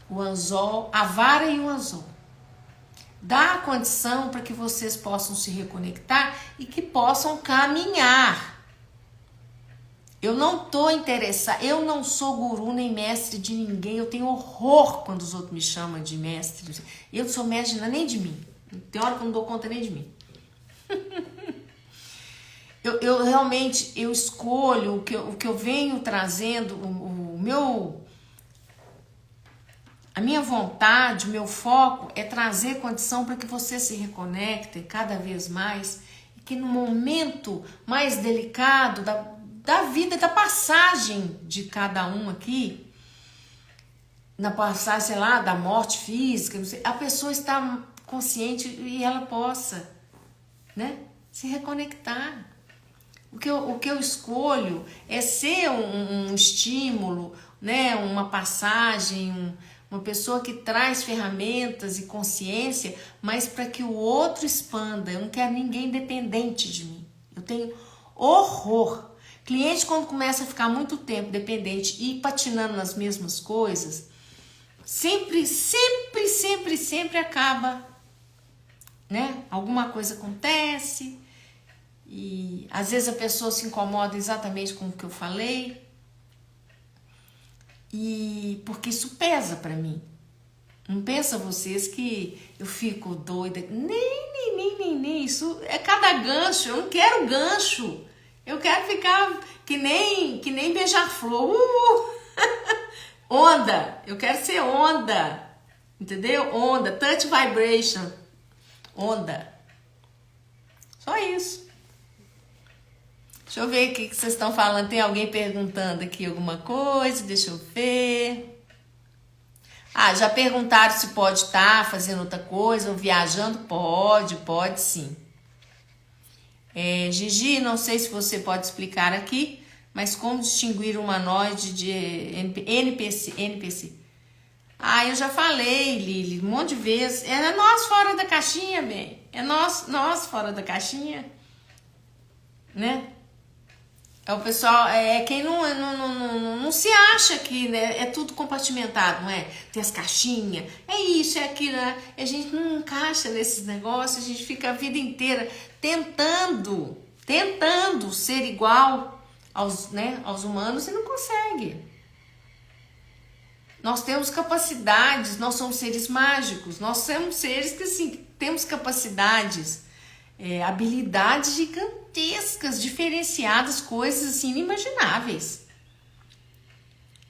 o anzol, a vara e o anzol. Dá a condição para que vocês possam se reconectar e que possam caminhar. Eu não tô interessada, eu não sou guru nem mestre de ninguém, eu tenho horror quando os outros me chamam de mestre. Eu não sou mestre nem de mim. Tem hora que eu não dou conta nem de mim. Eu realmente, eu escolho o que eu venho trazendo, a minha vontade, o meu foco é trazer condição para que vocês se reconectem cada vez mais e que no momento mais delicado da vida, da passagem de cada um aqui, na passagem, sei lá, da morte física, não sei, a pessoa está consciente e ela possa, né, se reconectar. O que eu escolho é ser um estímulo, né, uma passagem, uma pessoa que traz ferramentas e consciência, mas para que o outro expanda. Eu não quero ninguém dependente de mim. Eu tenho horror. Cliente, quando começa a ficar muito tempo dependente e patinando nas mesmas coisas, sempre acaba, né? Alguma coisa acontece. E às vezes a pessoa se incomoda exatamente com o que eu falei. E porque isso pesa pra mim. Não pensa vocês que eu fico doida. Nem. Isso é cada gancho. Eu não quero gancho. Eu quero ficar que nem beija-flor. Onda. Eu quero ser onda. Entendeu? Onda. Touch vibration. Onda. Só isso. Deixa eu ver o que vocês estão falando. Tem alguém perguntando aqui alguma coisa? Deixa eu ver. Já perguntaram se pode estar fazendo outra coisa ou viajando? Pode sim. Gigi, não sei se você pode explicar aqui, mas como distinguir um humanoide de NPC? Eu já falei, Lili, um monte de vezes. É nós fora da caixinha, bem. É nós fora da caixinha, né? O pessoal, quem não se acha que, né, é tudo compartimentado, não é? Tem as caixinhas, é isso, é aquilo, né? A gente não encaixa nesses negócios, a gente fica a vida inteira tentando ser igual aos humanos e não consegue. Nós temos capacidades, nós somos seres mágicos, nós somos seres que, assim, temos capacidades, habilidades gigantescas, diferenciadas, coisas assim inimagináveis.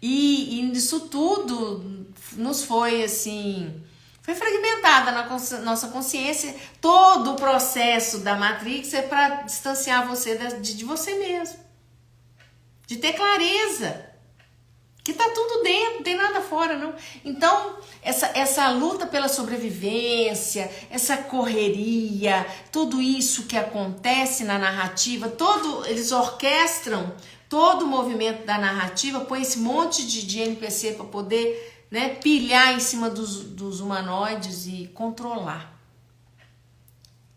E isso tudo nos foi assim, foi fragmentada na nossa consciência. Todo o processo da Matrix é para distanciar você de você mesmo, de ter clareza. Que tá tudo dentro, não tem nada fora, não. Então, essa luta pela sobrevivência, essa correria, tudo isso que acontece na narrativa, eles orquestram todo o movimento da narrativa, põe esse monte de NPC para poder, né, pilhar em cima dos humanoides e controlar.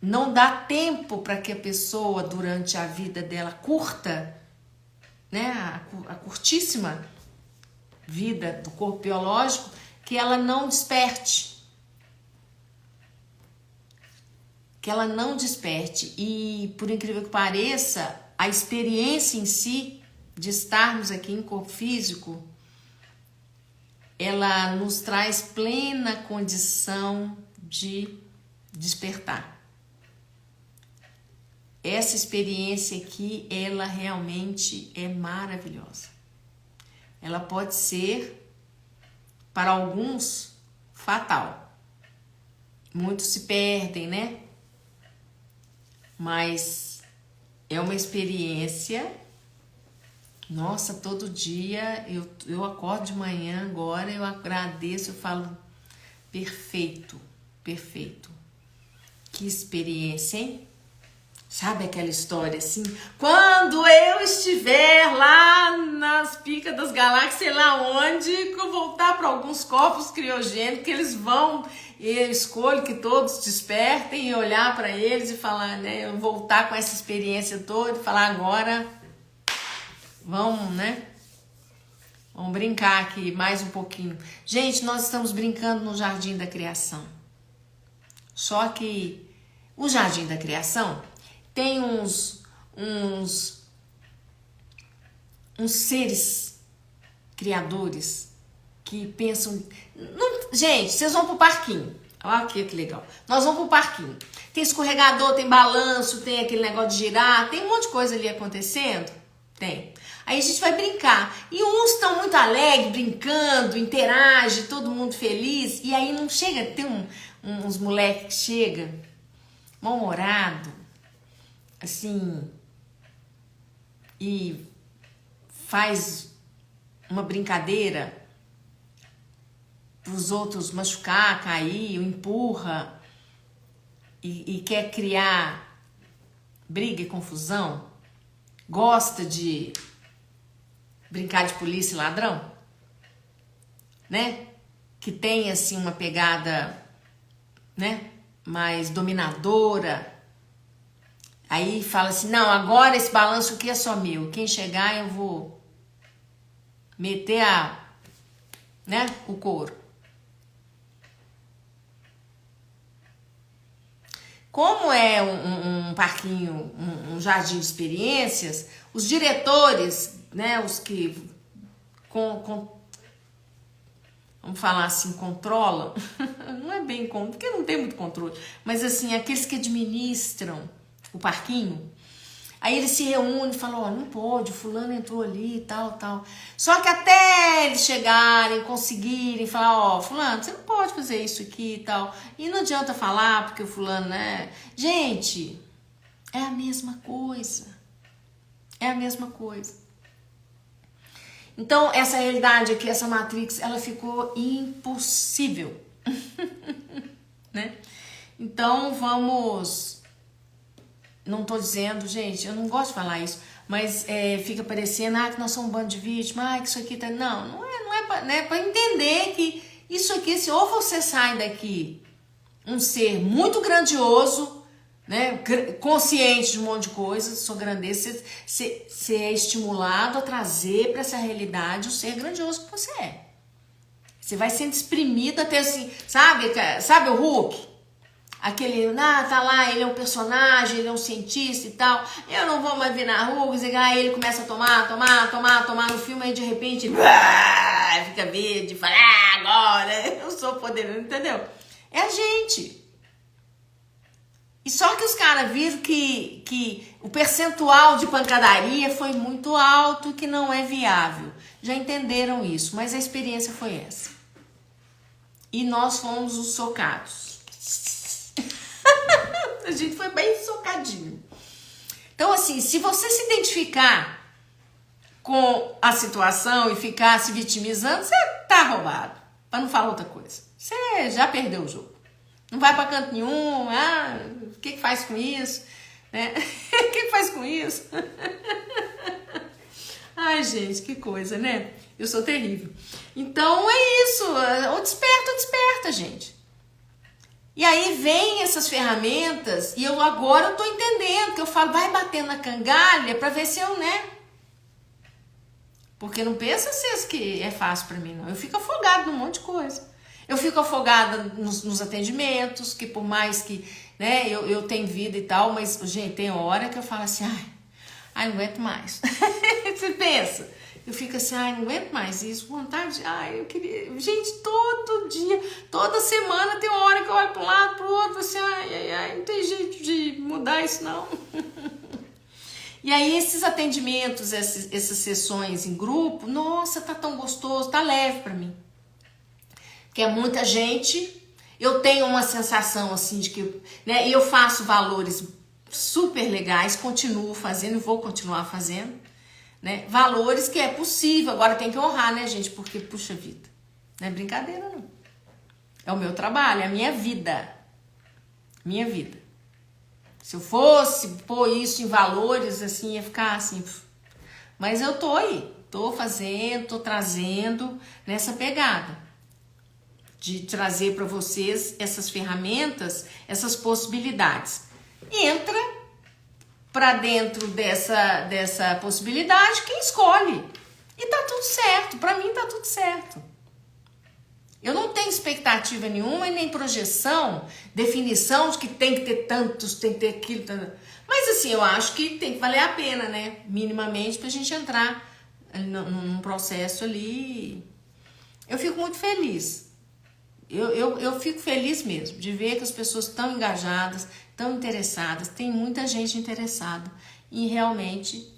Não dá tempo para que a pessoa, durante a vida dela curta, né, a curtíssima vida do corpo biológico, que ela não desperte. Que ela não desperte. E, por incrível que pareça, a experiência em si, de estarmos aqui em corpo físico, ela nos traz plena condição de despertar. Essa experiência aqui, ela realmente é maravilhosa. Ela pode ser, para alguns, fatal. Muitos se perdem, né? Mas é uma experiência. Nossa, todo dia eu acordo de manhã agora, eu agradeço, eu falo, perfeito, perfeito. Que experiência, hein? Sabe aquela história assim? Quando eu estiver lá nas picas das galáxias, sei lá onde, que eu voltar para alguns corpos criogênicos, que eles vão, e eu escolho que todos despertem e olhar para eles e falar, né? Eu voltar com essa experiência toda e falar agora, vamos, né? Vamos brincar aqui mais um pouquinho. Gente, nós estamos brincando no Jardim da Criação. Só que o Jardim da Criação tem uns seres criadores que pensam... gente, vocês vão pro parquinho. Olha que legal. Nós vamos pro parquinho. Tem escorregador, tem balanço, tem aquele negócio de girar, tem um monte de coisa ali acontecendo. Tem. Aí a gente vai brincar. E uns estão muito alegres, brincando, interage, todo mundo feliz. E aí não chega, tem uns moleques que chegam mal-humorado, assim, e faz uma brincadeira para os outros machucar, cair, empurra e quer criar briga e confusão, gosta de brincar de polícia e ladrão, né? Que tem assim uma pegada, né, mais dominadora. Aí fala assim, não, agora esse balanço aqui é só meu. Quem chegar eu vou meter o couro. Como é um parquinho, um jardim de experiências, os diretores, né, os que vamos falar assim, controlam, não é bem porque não tem muito controle, mas assim, aqueles que administram o parquinho, aí eles se reúnem e falam, ó, não pode, o fulano entrou ali e tal. Só que até eles chegarem, conseguirem falar, ó, fulano, você não pode fazer isso aqui e tal. E não adianta falar porque o fulano, né? Gente, é a mesma coisa. É a mesma coisa. Então, essa realidade aqui, essa Matrix, ela ficou impossível. Né? Então, vamos... Não tô dizendo, gente, eu não gosto de falar isso, mas fica parecendo, que nós somos um bando de vítimas, que isso aqui tá... Não é para entender que isso aqui, se ou você sai daqui um ser muito grandioso, né, consciente de um monte de coisa, sua grandeza, você é estimulado a trazer para essa realidade o ser grandioso que você é. Você vai sendo exprimido até assim, sabe o Hulk? Aquele, tá lá, ele é um personagem, ele é um cientista e tal. Eu não vou mais vir na rua, aí ele começa a tomar no filme, aí de repente fica verde, fala, agora eu sou poderoso, entendeu? É a gente. E só que os caras viram que o percentual de pancadaria foi muito alto e que não é viável. Já entenderam isso, mas a experiência foi essa. E nós fomos os socados. A gente foi bem socadinho. Então, assim, se você se identificar com a situação e ficar se vitimizando, você tá roubado, para não falar outra coisa. Você já perdeu o jogo. Não vai para canto nenhum, o que faz com isso? Né? O que faz com isso? Ai, gente, que coisa, né? Eu sou terrível. Então é isso, ou desperta, gente. E aí vem essas ferramentas e agora eu tô entendendo, que eu falo, vai batendo na cangalha para ver se eu, né? Porque não pensa vocês que é fácil para mim, não. Eu fico afogada num monte de coisa. Eu fico afogada nos atendimentos, que por mais que, né, eu tenho vida e tal, mas, gente, tem hora que eu falo assim, ai, não aguento mais. Você pensa, eu fico assim, ai, não aguento mais isso, vontade, eu queria, gente, todo dia, toda semana tem uma hora que eu olho para um lado, para o outro, assim, não tem jeito de mudar isso, não. E aí esses atendimentos, essas sessões em grupo, nossa, tá tão gostoso, tá leve para mim. Porque é muita gente, eu tenho uma sensação assim de que, né, eu faço valores super legais, continuo fazendo e vou continuar fazendo, né? Valores que é possível, agora tem que honrar, né, gente? Porque, puxa vida, não é brincadeira, não. É o meu trabalho, é a minha vida. Minha vida. Se eu fosse pôr isso em valores, assim, ia ficar assim. Mas eu tô aí, tô fazendo, tô trazendo nessa pegada. De trazer para vocês essas ferramentas, essas possibilidades. Entra para dentro dessa possibilidade quem escolhe. E tá tudo certo, para mim tá tudo certo. Eu não tenho expectativa nenhuma e nem projeção, definição de que tem que ter tantos, tem que ter aquilo. Mas assim, eu acho que tem que valer a pena, né? Minimamente, pra gente entrar num processo ali. Eu fico muito feliz. Eu fico feliz mesmo de ver que as pessoas estão engajadas, estão interessadas. Tem muita gente interessada em realmente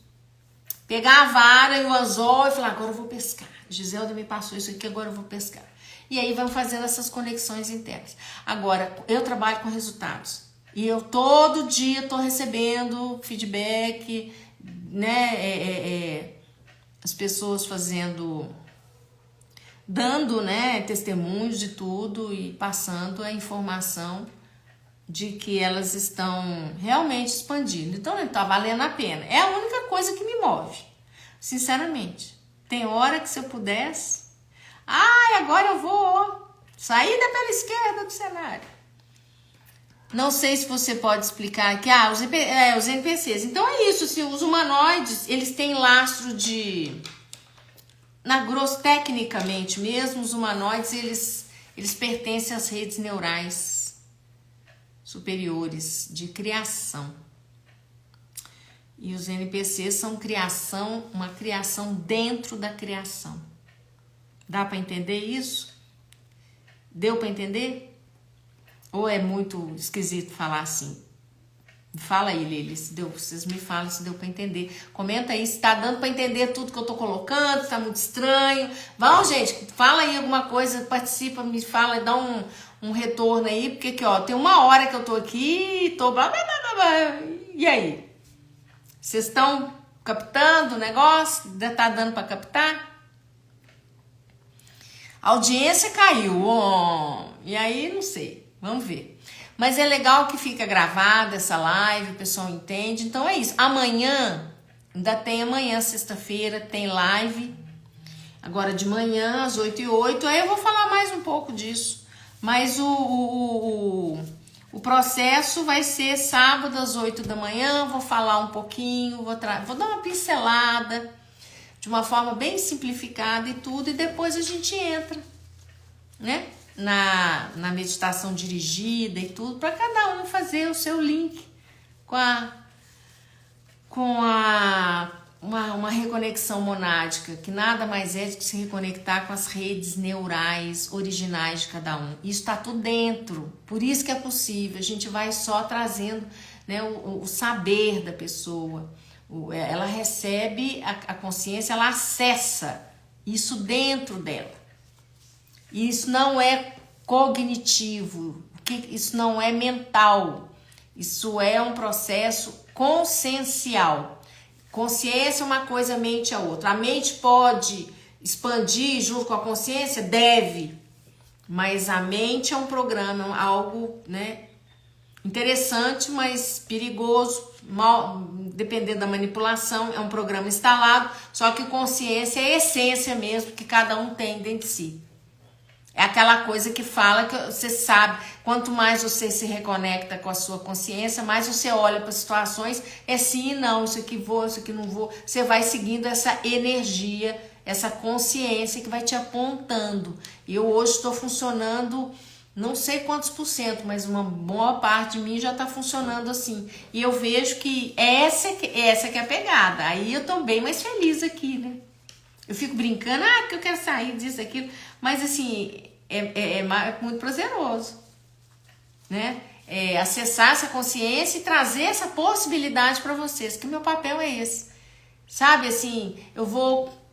pegar a vara e o anzol e falar, agora eu vou pescar. Giselda me passou isso aqui, agora eu vou pescar. E aí vão fazendo essas conexões internas. Agora, eu trabalho com resultados. E eu todo dia estou recebendo feedback, né? As pessoas dando, né, testemunhos de tudo e passando a informação de que elas estão realmente expandindo. Então, está valendo a pena. É a única coisa que me move, sinceramente. Tem hora que se eu pudesse... agora eu vou sair pela esquerda do cenário. Não sei se você pode explicar aqui. Os NPCs. Então é isso, assim, os humanoides, eles têm lastro de... Tecnicamente mesmo, os humanoides, eles pertencem às redes neurais superiores de criação. E os NPCs são uma criação dentro da criação. Dá para entender isso? Deu para entender? Ou é muito esquisito falar assim? Fala aí, Lili, vocês me falam se deu para entender. Comenta aí se tá dando para entender tudo que eu tô colocando, se tá muito estranho. Vamos, gente, fala aí alguma coisa, participa, me fala, dá um retorno aí, porque aqui, ó, tem 1 hora que eu tô aqui, tô blá, blá, blá, blá. E aí? Vocês estão captando o negócio? Tá dando para captar? A audiência caiu, e aí não sei, vamos ver. Mas é legal que fica gravada essa live, o pessoal entende. Então é isso. Amanhã, sexta-feira, tem live. Agora de manhã, às 8h08. Aí eu vou falar mais um pouco disso. Mas o processo vai ser sábado às 8 da manhã. Vou falar um pouquinho, vou dar uma pincelada de uma forma bem simplificada e tudo. E depois a gente entra, né? Na meditação dirigida e tudo, para cada um fazer o seu link com uma reconexão monádica, que nada mais é do que se reconectar com as redes neurais originais de cada um. Isso está tudo dentro, por isso que é possível. A gente vai só trazendo, né, o saber da pessoa. Ela recebe a consciência, ela acessa isso dentro dela. Isso não é cognitivo, isso não é mental, isso é um processo consciencial. Consciência é uma coisa, a mente é outra. A mente pode expandir junto com a consciência? Deve. Mas a mente é um programa, algo, né, interessante, mas perigoso, mal, dependendo da manipulação, é um programa instalado, só que consciência é a essência mesmo que cada um tem dentro de si. É aquela coisa que fala que você sabe, quanto mais você se reconecta com a sua consciência, mais você olha para situações, é sim e não, isso aqui vou, isso aqui não vou. Você vai seguindo essa energia, essa consciência que vai te apontando. E eu hoje estou funcionando, não sei quantos %, mas uma boa parte de mim já está funcionando assim. E eu vejo que essa que é a pegada. Aí eu estou bem mais feliz aqui, né? Eu fico brincando, porque eu quero sair disso, aquilo. Mas assim, é muito prazeroso, né? Acessar essa consciência e trazer essa possibilidade para vocês, que o meu papel é esse. Sabe, assim, eu vou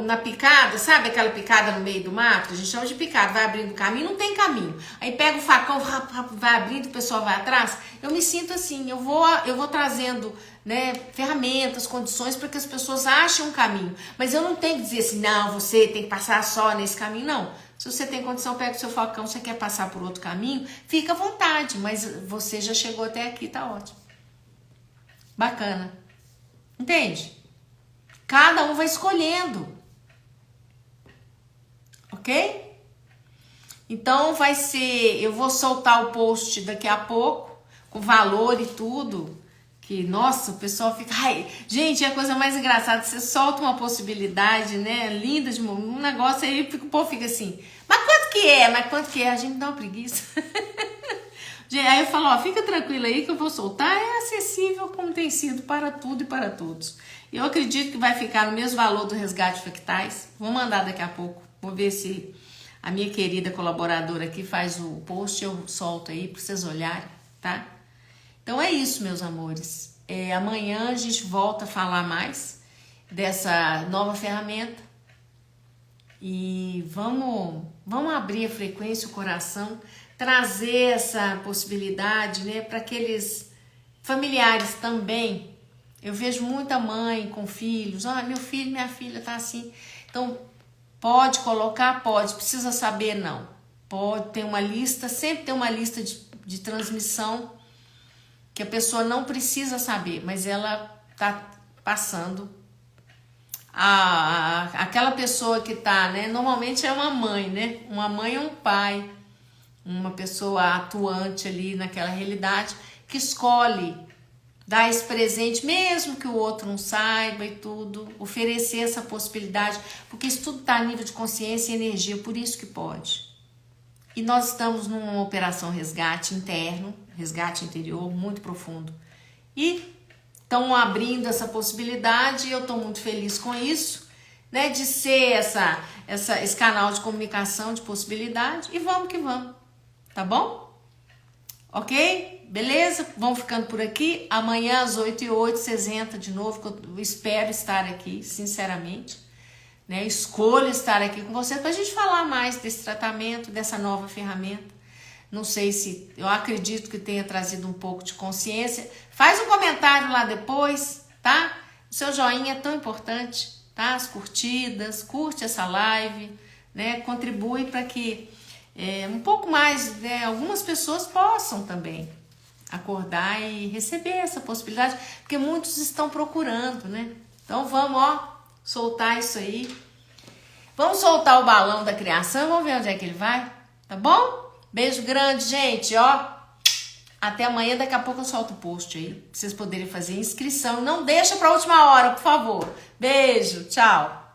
na picada, sabe aquela picada no meio do mato? A gente chama de picada, vai abrindo caminho, não tem caminho. Aí pega o facão, vai abrindo, o pessoal vai atrás. Eu me sinto assim, eu vou trazendo, né, ferramentas, condições para que as pessoas achem um caminho. Mas eu não tenho que dizer assim, não, você tem que passar só nesse caminho, não. Se você tem condição, pega o seu facão, você quer passar por outro caminho, fica à vontade, mas você já chegou até aqui, tá ótimo. Bacana. Entende? Cada um vai escolhendo. Ok? Então vai ser, eu vou soltar o post daqui a pouco, com valor e tudo, que, nossa, o pessoal fica, ai, gente, é a coisa mais engraçada, você solta uma possibilidade, né, linda, de um negócio aí, o povo fica assim, mas quanto que é? Mas quanto que é? A gente dá uma preguiça. Aí eu falo, fica tranquila aí que eu vou soltar, é acessível como tem sido para tudo e para todos. Eu acredito que vai ficar no mesmo valor do resgate fractais, vou mandar daqui a pouco, vou ver se a minha querida colaboradora aqui faz o post, eu solto aí para vocês olharem, tá? Então é isso, meus amores. Amanhã a gente volta a falar mais dessa nova ferramenta e vamos abrir a frequência, o coração, trazer essa possibilidade, né, para aqueles familiares também. Eu vejo muita mãe com filhos, meu filho, minha filha tá assim. Então, pode colocar? Pode. Precisa saber? Não. Pode ter uma lista, sempre tem uma lista de transmissão que a pessoa não precisa saber, mas ela tá passando. Aquela pessoa que tá, né? Normalmente é uma mãe, né? Uma mãe ou um pai, uma pessoa atuante ali naquela realidade que escolhe dar esse presente, mesmo que o outro não saiba e tudo, oferecer essa possibilidade, porque isso tudo está a nível de consciência e energia, por isso que pode. E nós estamos numa operação resgate interno, resgate interior, muito profundo. E estão abrindo essa possibilidade e eu estou muito feliz com isso, né, de ser esse canal de comunicação, de possibilidade, e vamos que vamos, tá bom? Ok? Beleza? Vamos ficando por aqui. Amanhã às 8h08 vocês entram de novo, que eu espero estar aqui, sinceramente. Né? Escolho estar aqui com vocês para a gente falar mais desse tratamento, dessa nova ferramenta. Não sei se, eu acredito que tenha trazido um pouco de consciência. Faz um comentário lá depois, tá? O seu joinha é tão importante, tá? As curtidas, curte essa live, né? Contribui para que um pouco mais, né, algumas pessoas possam também acordar e receber essa possibilidade, porque muitos estão procurando, né? Então vamos, soltar isso aí. Vamos soltar o balão da criação, vamos ver onde é que ele vai, tá bom? Beijo grande, gente, Até amanhã, daqui a pouco eu solto o post aí, pra vocês poderem fazer inscrição. Não deixa pra última hora, por favor. Beijo, tchau.